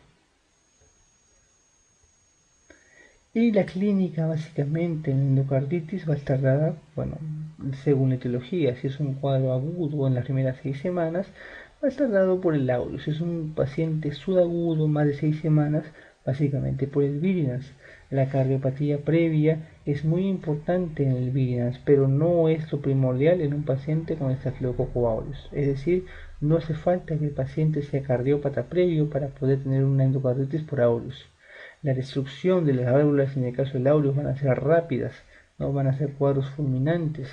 Y la clínica básicamente en endocarditis va a estar dada, bueno, según la etiología. Si es un cuadro agudo en las primeras 6 semanas, va a estar dado por el aureus. Si es un paciente sudagudo más de 6 semanas, básicamente por el viridans. La cardiopatía previa es muy importante en el Birinas, pero no es lo primordial en un paciente con estafilococo aureus. Es decir, no hace falta que el paciente sea cardiópata previo para poder tener una endocarditis por aureus. La destrucción de las válvulas en el caso del aureus van a ser rápidas, no van a ser cuadros fulminantes,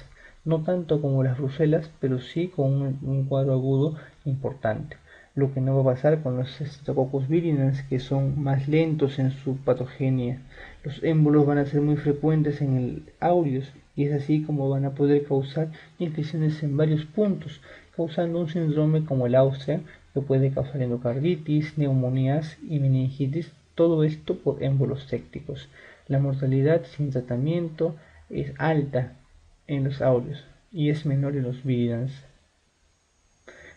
no tanto como las brucelas, pero sí con un cuadro agudo importante. Lo que no va a pasar con los Staphylococcus viridans, que son más lentos en su patogenia. Los émbolos van a ser muy frecuentes en el aureus y es así como van a poder causar infecciones en varios puntos, causando un síndrome como el Austria, que puede causar endocarditis, neumonías y meningitis, todo esto por émbolos sépticos. La mortalidad sin tratamiento es alta en los aureus y es menor en los viridans.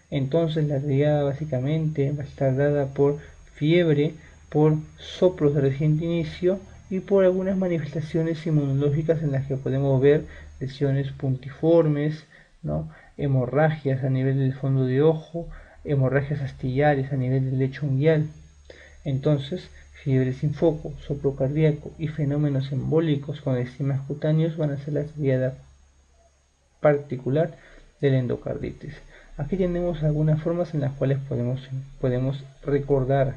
Entonces la triada básicamente va a estar dada por fiebre, por soplos de reciente inicio y por algunas manifestaciones inmunológicas en las que podemos ver lesiones puntiformes, ¿no? Hemorragias a nivel del fondo de ojo, hemorragias astillares a nivel del lecho unguial. Entonces, fiebre sin foco, soplo cardíaco y fenómenos embólicos con eczemas cutáneos van a ser la triada particular de la endocarditis. Aquí tenemos algunas formas en las cuales podemos recordar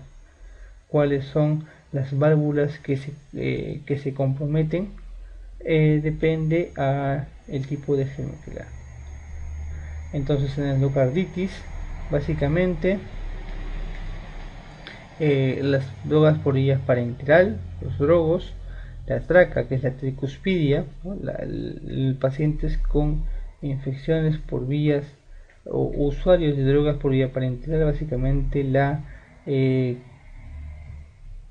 cuáles son las válvulas que se comprometen. Depende a el tipo de genicular. Entonces en la endocarditis básicamente las drogas por vías parenteral, los drogos, la traca, que es la tricuspidia, ¿no? Pacientes con infecciones por vías o usuarios de drogas por vía parenteral, básicamente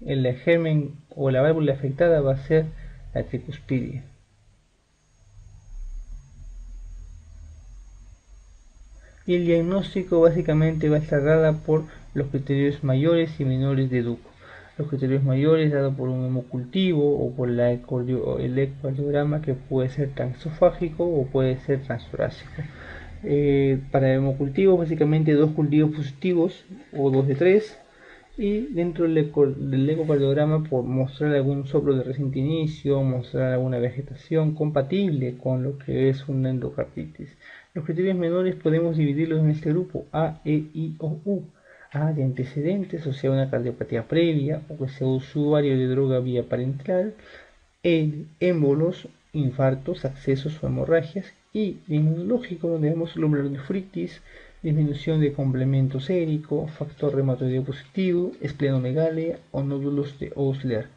el germen o la válvula afectada va a ser la tricuspidia. Y el diagnóstico básicamente va a estar dada por los criterios mayores y menores de Duco. Los criterios mayores dados por un hemocultivo o por el ecocardiograma, que puede ser transesofágico o puede ser transtorácico. Para el hemocultivo básicamente 2 cultivos positivos o 2 de 3, y dentro del ecocardiograma por mostrar algún soplo de reciente inicio, mostrar alguna vegetación compatible con lo que es una endocarditis. Los criterios menores podemos dividirlos en este grupo: A, E, I o U. A de antecedentes, o sea, una cardiopatía previa o que sea usuario de droga vía parenteral. E, émbolos, infartos, accesos o hemorragias. Y inmunológico, donde vemos glomerulonefritis, disminución de complemento sérico, factor reumatoideo positivo, esplenomegalia o nódulos de Osler.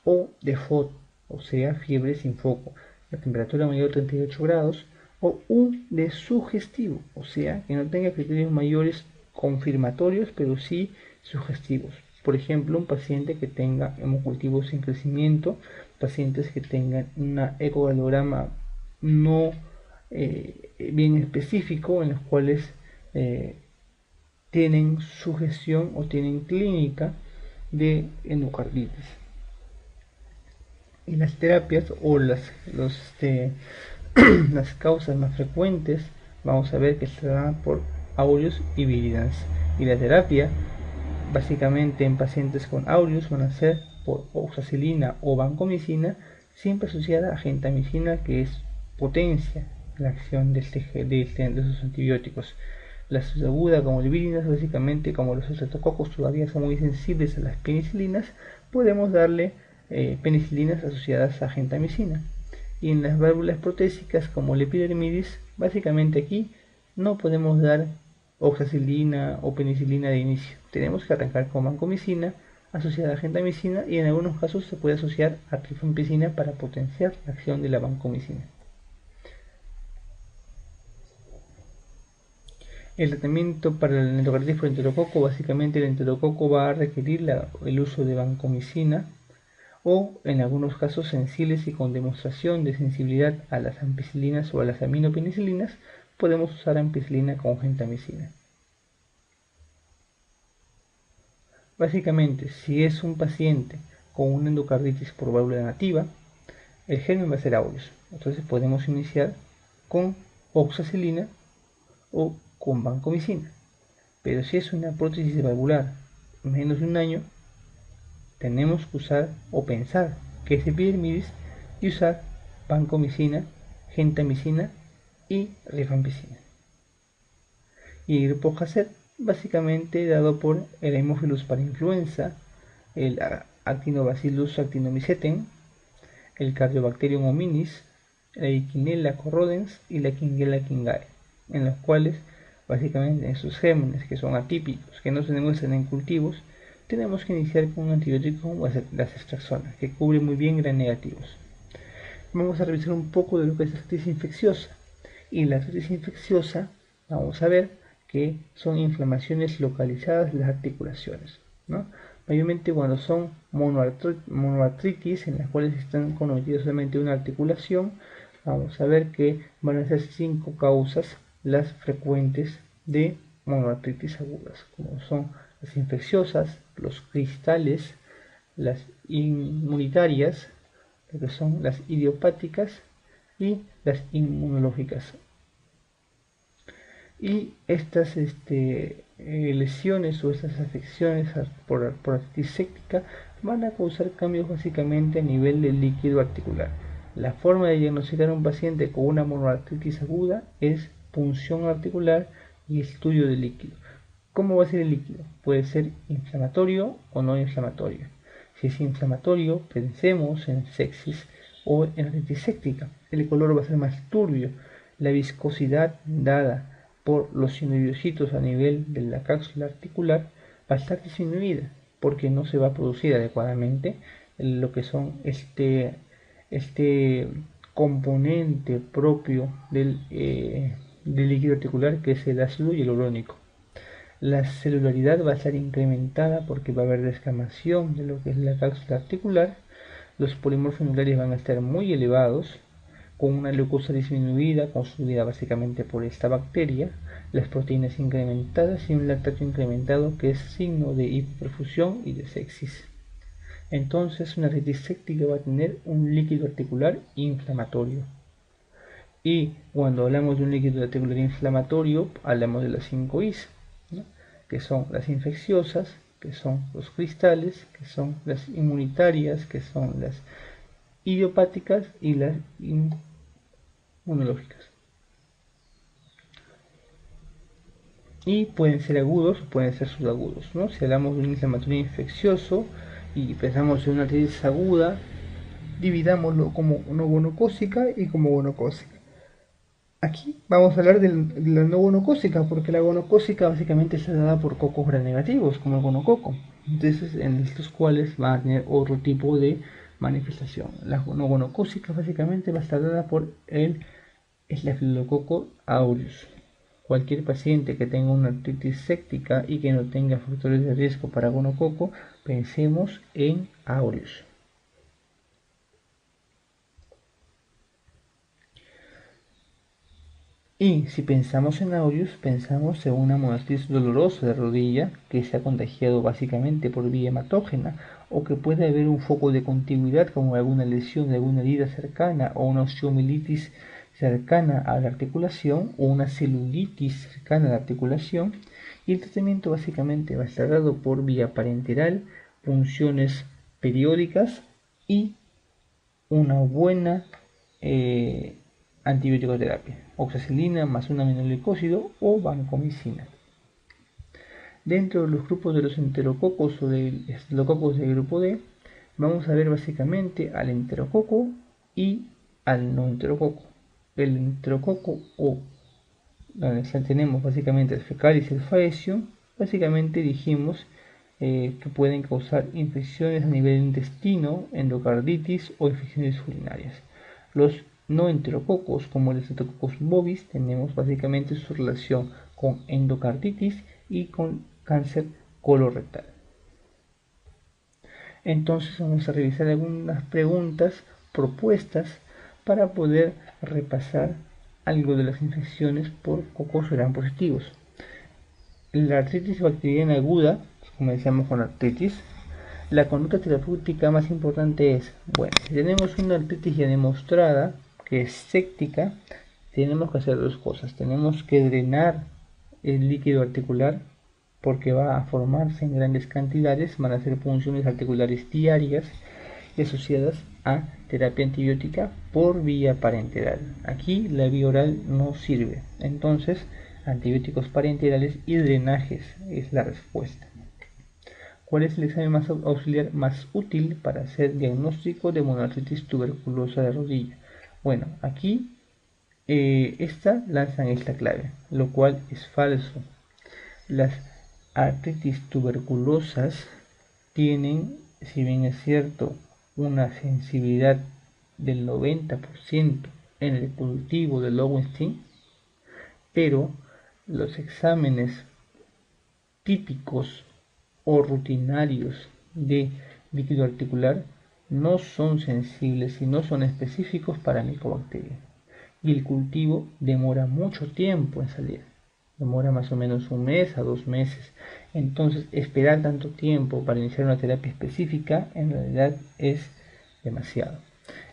O de FOD, o sea, fiebre sin foco, la temperatura mayor de 38 grados. O un de sugestivo, o sea, que no tenga criterios mayores confirmatorios, pero sí sugestivos. Por ejemplo, un paciente que tenga hemocultivos sin crecimiento, pacientes que tengan un ecocardiograma no bien específico, en los cuales tienen sugestión o tienen clínica de endocarditis. Y las terapias o las causas más frecuentes vamos a ver que se dan por aureus y viridans. Y la terapia básicamente en pacientes con aureus van a ser por oxacilina o vancomicina, siempre asociada a gentamicina, que es potencia la acción de esos antibióticos. La aguda como el virinas, básicamente como los estreptococos todavía son muy sensibles a las penicilinas, podemos darle penicilinas asociadas a gentamicina. Y en las válvulas protésicas como el epidermidis, básicamente aquí no podemos dar oxacilina o penicilina de inicio. Tenemos que arrancar con vancomicina asociada a gentamicina, y en algunos casos se puede asociar a rifampicina para potenciar la acción de la vancomicina. El tratamiento para el endocarditis por enterococo, básicamente el enterococo va a requerir el uso de vancomicina, o en algunos casos sensibles y con demostración de sensibilidad a las ampicilinas o a las aminopenicilinas, podemos usar ampicilina con gentamicina. Básicamente, si es un paciente con una endocarditis por válvula nativa, el germen va a ser aureus. Entonces podemos iniciar con oxacilina o con vancomicina. Pero si es una prótesis valvular menos de un año, tenemos que usar o pensar que es epidermidis, y usar vancomicina, gentamicina y rifampicina. Y el grupo HACEP, básicamente dado por el Haemophilus parainfluenza, el Actinobacillus actinomycetem, el Cardiobacterium hominis, la Echinella corrodens y la Klebsiella kingae, en los cuales básicamente en sus gérmenes, que son atípicos, que no se demuestran en cultivos, tenemos que iniciar con un antibiótico como la ceftriaxona, que cubre muy bien gram negativos. Vamos a revisar un poco de lo que es la artritis infecciosa. Y la artritis infecciosa, vamos a ver que son inflamaciones localizadas de las articulaciones, ¿no? Mayormente cuando son monoartritis, en las cuales están comprometidas solamente una articulación, vamos a ver que van a ser 5 causas las frecuentes de monoartritis agudas, como son las infecciosas, los cristales, las inmunitarias, lo que son las idiopáticas y las inmunológicas. Y estas lesiones o estas afecciones por artritis séptica van a causar cambios básicamente a nivel del líquido articular. La forma de diagnosticar a un paciente con una monoartritis aguda es punción articular y estudio del líquido. ¿Cómo va a ser el líquido? Puede ser inflamatorio o no inflamatorio. Si es inflamatorio, pensemos en sepsis o en artritis séptica. El color va a ser más turbio. La viscosidad dada por los sinoviocitos a nivel de la cápsula articular va a estar disminuida porque no se va a producir adecuadamente lo que son este componente propio del líquido articular, que es el ácido hialurónico. La celularidad va a estar incrementada porque va a haber descamación de lo que es la cápsula articular. Los polimorfos van a estar muy elevados, con una glucosa disminuida, consumida básicamente por esta bacteria, las proteínas incrementadas y un lactato incrementado, que es signo de hipoperfusión y de sepsis. Entonces, una artritis séptica va a tener un líquido articular inflamatorio. Y cuando hablamos de un líquido articular inflamatorio, hablamos de las 5 I's, ¿no? Que son las infecciosas, que son los cristales, que son las inmunitarias, que son las idiopáticas y las inmunológicas. Y pueden ser agudos o pueden ser subagudos, ¿no? Si hablamos de un inflamatorio infeccioso y pensamos en una artritis aguda, dividámoslo como no gonocócica y como gonocócica. Aquí vamos a hablar de la no gonocócica, porque la gonocócica básicamente está dada por cocos gram negativos, como el gonococo. Entonces, en estos cuales va a tener otro tipo de manifestación. La no gonocócica básicamente va a estar dada por el Staphylococcus aureus. Cualquier paciente que tenga una artritis séptica y que no tenga factores de riesgo para gonococo, pensemos en aureus. Y si pensamos en aureus, pensamos en una monoartritis dolorosa de rodilla que se ha contagiado básicamente por vía hematógena, o que puede haber un foco de contigüidad como alguna lesión de alguna herida cercana o una osteomielitis cercana a la articulación o una celulitis cercana a la articulación. Y el tratamiento básicamente va a estar dado por vía parenteral, punciones periódicas y una buena antibiótico-terapia, oxacilina más un aminoglicósido o vancomicina. Dentro de los grupos de los enterococos o de estafilococos del grupo D, vamos a ver básicamente al enterococo y al no enterococo. El enterococo o tenemos básicamente el fecalis y el faecio, básicamente dijimos que pueden causar infecciones a nivel intestino, endocarditis o infecciones urinarias. Los no enterococos, como el Staphylococcus bovis, tenemos básicamente su relación con endocarditis y con cáncer colorectal. Entonces vamos a revisar algunas preguntas propuestas para poder repasar algo de las infecciones por cocos gram positivos. La artritis bacteriana aguda, comenzamos con artritis. La conducta terapéutica más importante es, bueno, si tenemos una artritis ya demostrada que es séptica, tenemos que hacer dos cosas. Tenemos que drenar el líquido articular porque va a formarse en grandes cantidades, van a hacer punciones articulares diarias, y asociadas a terapia antibiótica por vía parenteral. Aquí la vía oral no sirve, entonces antibióticos parenterales y drenajes es la respuesta. ¿Cuál es el examen más auxiliar más útil para hacer diagnóstico de monoartritis tuberculosa de rodilla? Bueno, aquí lanzan esta clave, lo cual es falso. Las artritis tuberculosas tienen, si bien es cierto, una sensibilidad del 90% en el cultivo de Lowenstein, pero los exámenes típicos o rutinarios de líquido articular no son sensibles y no son específicos para micobacterias. Y el cultivo demora mucho tiempo en salir. Demora más o menos 1 mes a 2 meses. Entonces, esperar tanto tiempo para iniciar una terapia específica en realidad es demasiado.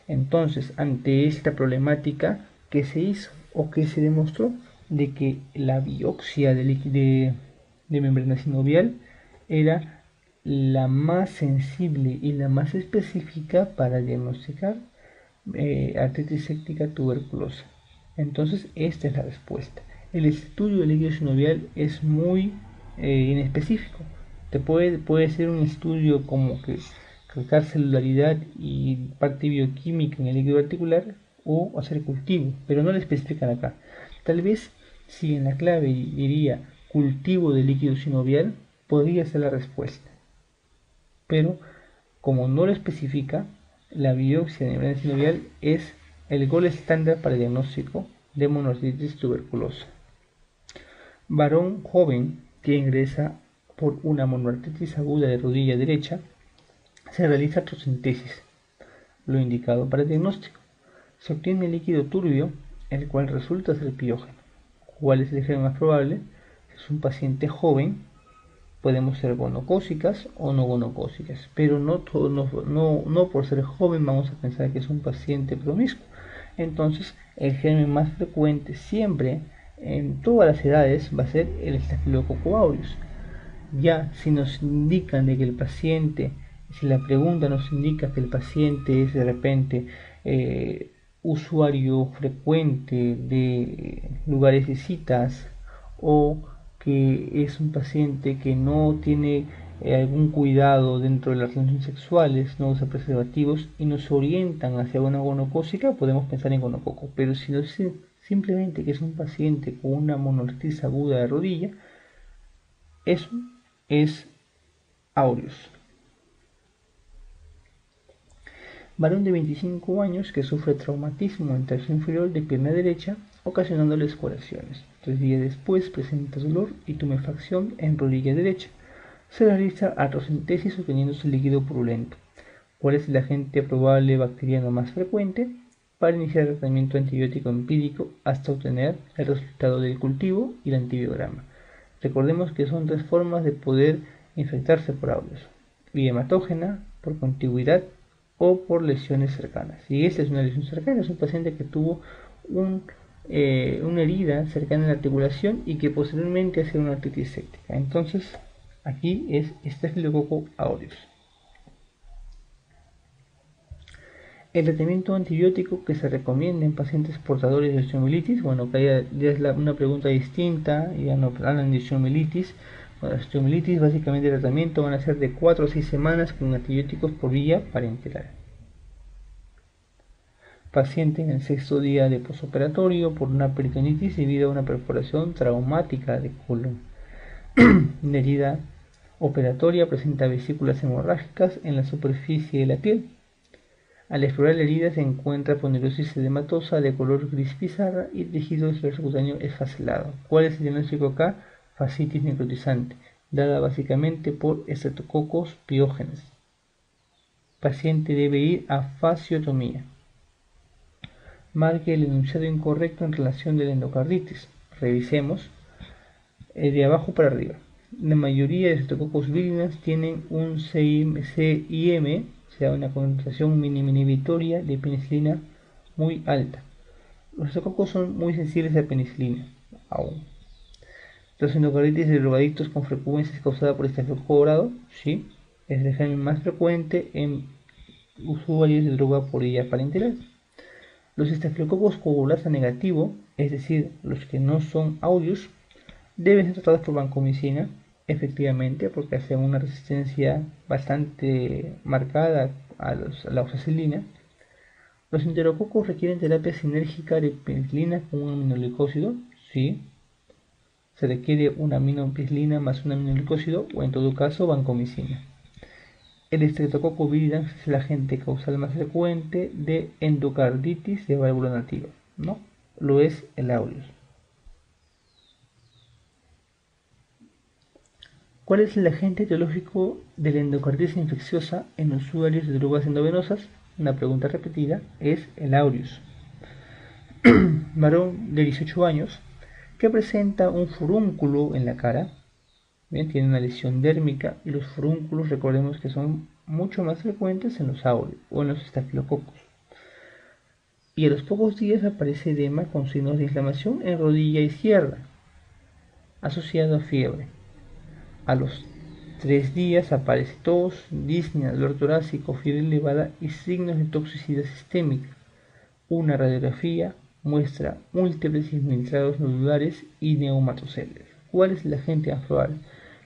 Entonces, ante esta problemática, ¿qué se hizo o qué se demostró? De que la biopsia de membrana sinovial era la más sensible y la más específica para diagnosticar artritis séptica tuberculosa. Entonces, esta es la respuesta. El estudio del líquido sinovial es muy inespecífico. Puede ser un estudio como que calcar celularidad y parte bioquímica en el líquido articular o hacer cultivo, pero no lo especifican acá. Tal vez si en la clave diría cultivo de líquido sinovial, podría ser la respuesta. Pero como no lo especifica, la biopsia de membrana sinovial es el gol estándar para el diagnóstico de monoartritis tuberculosa. Varón joven que ingresa por una monoartritis aguda de rodilla derecha, se realiza artrocentesis, lo indicado para el diagnóstico. Se obtiene líquido turbio, el cual resulta ser piógeno. ¿Cuál es el gen más probable? Es un paciente joven, podemos ser gonocócicas o no gonocócicas, pero no por ser joven vamos a pensar que es un paciente promiscuo. Entonces, el germen más frecuente siempre en todas las edades va a ser el Staphylococcus aureus. Ya si nos indican de que el paciente, si la pregunta nos indica que el paciente es de repente usuario frecuente de lugares de citas o que es un paciente que no tiene algún cuidado dentro de las relaciones sexuales, no usa preservativos y nos orientan hacia una gonocócica, podemos pensar en gonococo. Pero si nos dicen simplemente que es un paciente con una monoartritis aguda de rodilla, eso es aureus. Varón de 25 años que sufre traumatismo en tercio inferior de pierna derecha, ocasionándole escoriaciones. 3 días después presenta dolor y tumefacción en rodilla derecha. Se realiza artrocentesis obteniéndose líquido purulento. ¿Cuál es el agente probable bacteriano más frecuente? Para iniciar el tratamiento antibiótico empírico hasta obtener el resultado del cultivo y el antibiograma. Recordemos que son 3 formas de poder infectarse por aureus: vía hematógena, por contigüidad o por lesiones cercanas. Y esta es una lesión cercana, es un paciente que tuvo una herida cercana a la articulación y que posteriormente hace una artritis séptica. Entonces, aquí es Staphylococcus aureus. El tratamiento antibiótico que se recomienda en pacientes portadores de osteomielitis, bueno, que ya es una pregunta distinta, ya no hablan de osteomielitis. Bueno, la osteomielitis, básicamente el tratamiento van a ser de 4 a 6 semanas con antibióticos por vía parenteral. Paciente en el 6º día de posoperatorio por una peritonitis debido a una perforación traumática de colon. La herida operatoria presenta vesículas hemorrágicas en la superficie de la piel. Al explorar la herida se encuentra ponderosis edematosa de color gris pizarra y tejido subcutáneo esfacelado. ¿Cuál es el diagnóstico acá? Fascitis necrotizante, dada básicamente por Streptococcus pyogenes. Paciente debe ir a fasciotomía. Marque el enunciado incorrecto en relación de la endocarditis. Revisemos de abajo para arriba. La mayoría de Streptococcus viridans tienen un CIM, o sea, una concentración mínima inhibitoria de penicilina muy alta. Los Streptococos son muy sensibles a penicilina aún. Los endocarditis de drogadictos con frecuencia es causada por estafilococo dorado, sí, es el germen más frecuente en usuarios de droga por vía parenteral. Los estafilococos coagulasa negativo, es decir, los que no son aureus, deben ser tratados por vancomicina, efectivamente, porque hacen una resistencia bastante marcada a la oxacilina. Los enterococos requieren terapia sinérgica de penicilina con un aminoglicósido, sí. Se requiere una aminopenicilina más un aminoglicósido o en todo caso vancomicina. El Streptococcus viridans es el agente causal más frecuente de endocarditis de válvula nativa, ¿no? Lo es el aureus. ¿Cuál es el agente etiológico de la endocarditis infecciosa en usuarios de drogas endovenosas? Una pregunta repetida es el aureus. Varón de 18 años que presenta un furúnculo en la cara. Bien, tiene una lesión dérmica y los furúnculos recordemos que son mucho más frecuentes en los aureus o en los estafilococos. Y a los pocos días aparece edema con signos de inflamación en rodilla izquierda, asociado a fiebre. A los 3 días aparece tos, disnea, dolor torácico, fiebre elevada y signos de toxicidad sistémica. Una radiografía muestra múltiples infiltrados nodulares y neumatoceles. ¿Cuál es el agente más probable?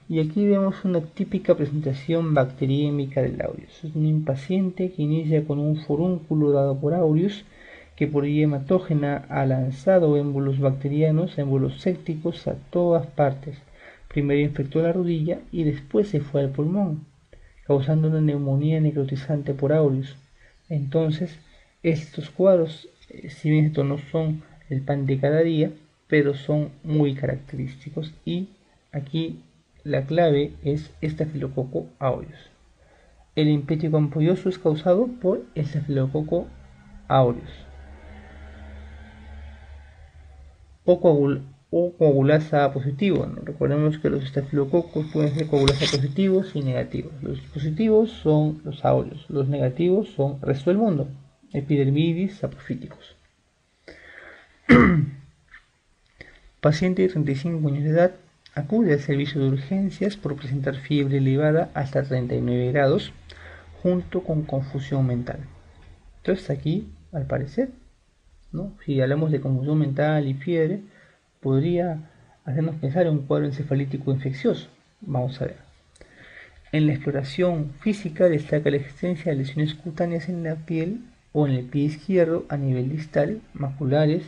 Y aquí vemos una típica presentación bacteriémica del aureus. Es un paciente que inicia con un furúnculo dado por aureus que por vía hematógena ha lanzado émbolos bacterianos, émbolos sépticos a todas partes. Primero infectó la rodilla y después se fue al pulmón, causando una neumonía necrotizante por aureus. Entonces, estos cuadros, si bien estos no son el pan de cada día, pero son muy característicos y aquí la clave es Staphylococcus aureus. El impétigo ampolloso es causado por Staphylococcus aureus o coagulasa positivo, ¿no? Recordemos que los estafilococos pueden ser coagulasa positivos y negativos. Los positivos son los aureus, los negativos son el resto del mundo, epidermidis, sapofíticos. Paciente de 35 años de edad acude al servicio de urgencias por presentar fiebre elevada hasta 39 grados junto con confusión mental. Entonces aquí, al parecer, ¿no? Si hablamos de confusión mental y fiebre, podría hacernos pensar en un cuadro encefalítico infeccioso. Vamos a ver. En la exploración física destaca la existencia de lesiones cutáneas en la piel o en el pie izquierdo a nivel distal, maculares,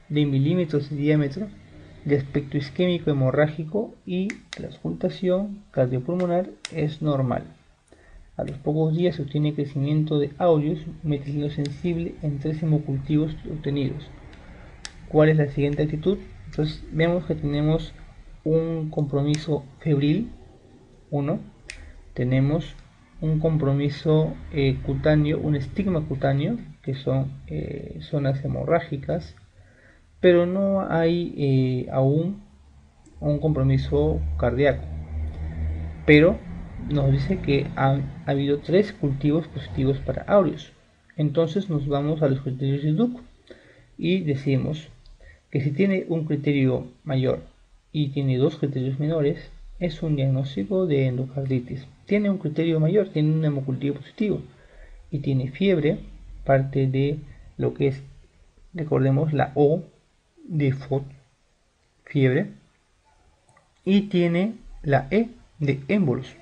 de milímetros de diámetro, de aspecto isquémico hemorrágico y la auscultación cardiopulmonar es normal. A los pocos días se obtiene crecimiento de aureus metilino sensible en 3 hemocultivos obtenidos. ¿Cuál es la siguiente actitud? Entonces vemos que tenemos un compromiso febril, 1, tenemos un compromiso cutáneo, un estigma cutáneo, que son zonas hemorrágicas, pero no hay aún un compromiso cardíaco. Pero nos dice que ha habido 3 cultivos positivos para aureus. Entonces nos vamos a los criterios de Duke y decimos que si tiene un criterio mayor y tiene 2 criterios menores, es un diagnóstico de endocarditis. Tiene un criterio mayor, tiene un hemocultivo positivo y tiene fiebre, parte de lo que es, recordemos, la O de FOD, fiebre, y tiene la E de émbolos.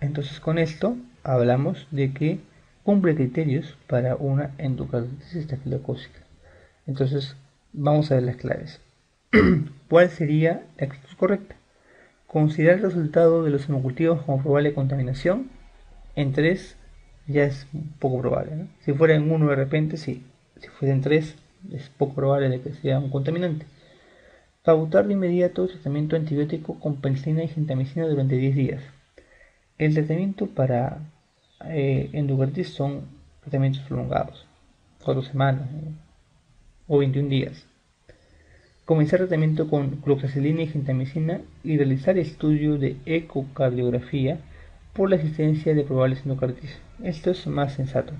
Entonces con esto hablamos de que cumple criterios para una endocarditis estafilocócica. Entonces vamos a ver las claves. ¿Cuál sería la actitud correcta? Considerar el resultado de los hemocultivos como probable contaminación. En 3 ya es poco probable, ¿no? Si fuera en 1 de repente, sí. Si fuera en 3, es poco probable de que sea un contaminante. Pautar de inmediato tratamiento antibiótico con penicilina y gentamicina durante 10 días. El tratamiento para endocarditis son tratamientos prolongados, 4 semanas, ¿no? O 21 días. Comenzar tratamiento con cloxacilina y gentamicina y realizar estudio de ecocardiografía por la existencia de probables endocarditis. Esto es más sensato.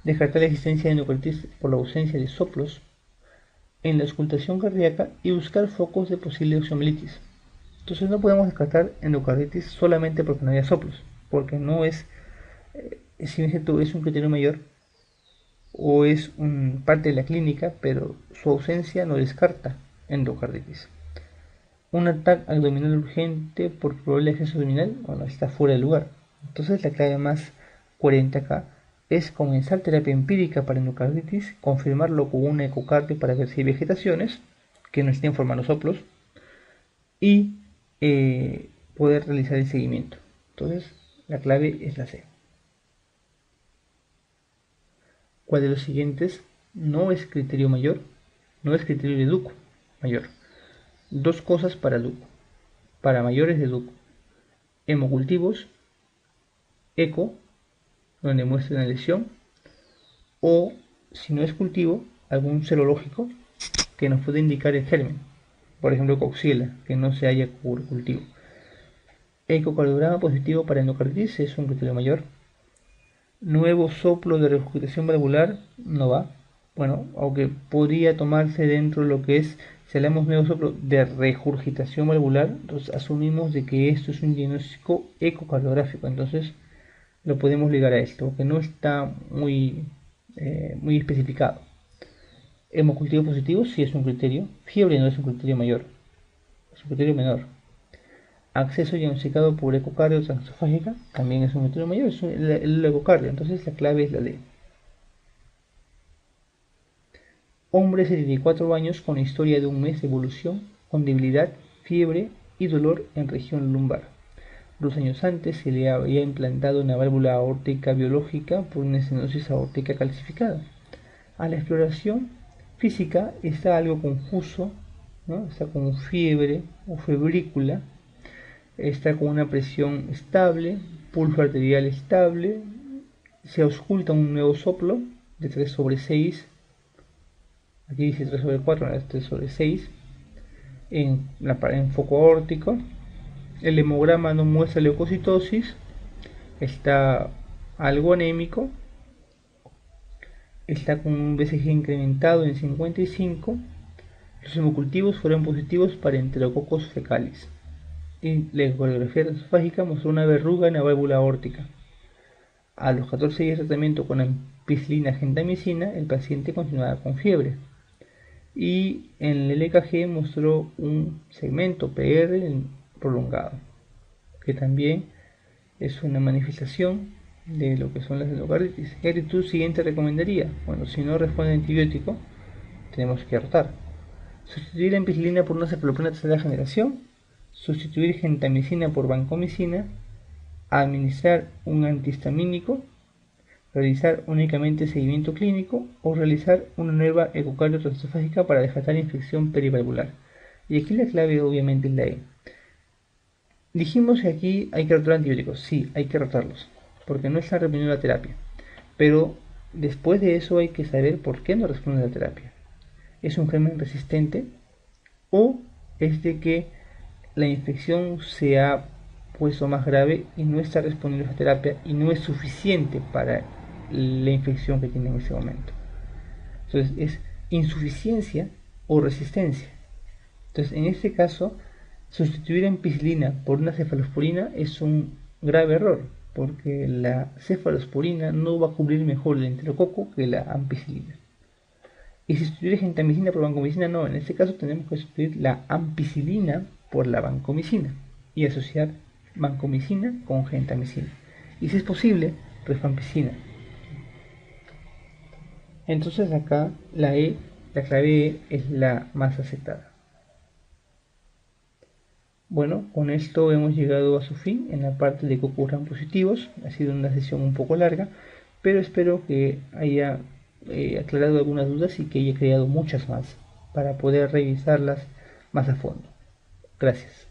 Descartar la existencia de endocarditis por la ausencia de soplos en la auscultación cardíaca y buscar focos de posible oxomielitis. Entonces no podemos descartar endocarditis solamente porque no haya soplos, porque no es si bien es cierto, es un criterio mayor o es parte de la clínica, pero su ausencia no descarta endocarditis. Un ataque abdominal urgente por probable acceso abdominal, bueno, está fuera de lugar. Entonces la clave más coherente acá es comenzar terapia empírica para endocarditis, confirmarlo con una ecocardio para ver si hay vegetaciones que no estén formando soplos y poder realizar el seguimiento. Entonces la clave es la C. ¿Cuál de los siguientes no es criterio mayor? No es criterio de Duco mayor. Dos cosas para Duco. Para mayores de Duco: hemocultivos, eco, donde muestra una lesión, o si no es cultivo, algún serológico que nos puede indicar el germen, por ejemplo Coxiella, que no se haya cultivo. Ecocardiograma positivo para endocarditis es un criterio mayor. Nuevo soplo de regurgitación valvular no va. Bueno, aunque podría tomarse dentro de lo que es, si hablamos nuevo soplo de regurgitación valvular, entonces asumimos de que esto es un diagnóstico ecocardiográfico, entonces lo podemos ligar a esto, que no está muy especificado. Hemocultivo positivo sí es un criterio, fiebre no es un criterio mayor, es un criterio menor. Acceso diagnosticado por ecocardio transesofágica también es un criterio mayor, es el ecocardio, entonces la clave es la D. Hombre de 74 años con historia de un mes de evolución, con debilidad, fiebre y dolor en región lumbar. 2 años antes se le había implantado una válvula aórtica biológica por una estenosis aórtica calcificada. A la exploración física está algo confuso, ¿no? Está con fiebre o febrícula, está con una presión estable, pulso arterial estable, se ausculta un nuevo soplo de 3/6, aquí dice 3/4, es 3/6, en foco aórtico. El hemograma no muestra leucocitosis, está algo anémico, está con un BCG incrementado en 55. Los hemocultivos fueron positivos para enterococos fecales. Y la ecografía esofágica mostró una verruga en la válvula aórtica. A los 14 días de tratamiento con ampicilina gentamicina, el paciente continuaba con fiebre. Y en el EKG mostró un segmento PR prolongado, que también es una manifestación de lo que son las endocarditis. ¿Qué actitud siguiente recomendaría? Bueno, si no responde antibiótico, tenemos que rotar. Sustituir la ampicilina por una cefaloprina de tercera generación, sustituir gentamicina por vancomicina, administrar un antihistamínico, realizar únicamente seguimiento clínico o realizar una nueva ecocardio transesofágica para descartar infección perivalvular. Y aquí la clave obviamente es la E. Dijimos que aquí hay que rotar antibióticos, sí, hay que rotarlos, porque no están respondiendo a la terapia. Pero después de eso hay que saber por qué no responde a la terapia. ¿Es un germen resistente o es de que la infección se ha puesto más grave y no está respondiendo a la terapia y no es suficiente para la infección que tiene en ese momento? Entonces es insuficiencia o resistencia. Entonces en este caso, sustituir ampicilina por una cefalosporina es un grave error, porque la cefalosporina no va a cubrir mejor el enterococo que la ampicilina. Y sustituir gentamicina por vancomicina no, en este caso tenemos que sustituir la ampicilina por la vancomicina y asociar vancomicina con gentamicina. Y si es posible, rifampicina. Entonces acá la clave E es la más aceptada. Bueno, con esto hemos llegado a su fin en la parte de que ocurran positivos. Ha sido una sesión un poco larga, pero espero que haya aclarado algunas dudas y que haya creado muchas más para poder revisarlas más a fondo. Gracias.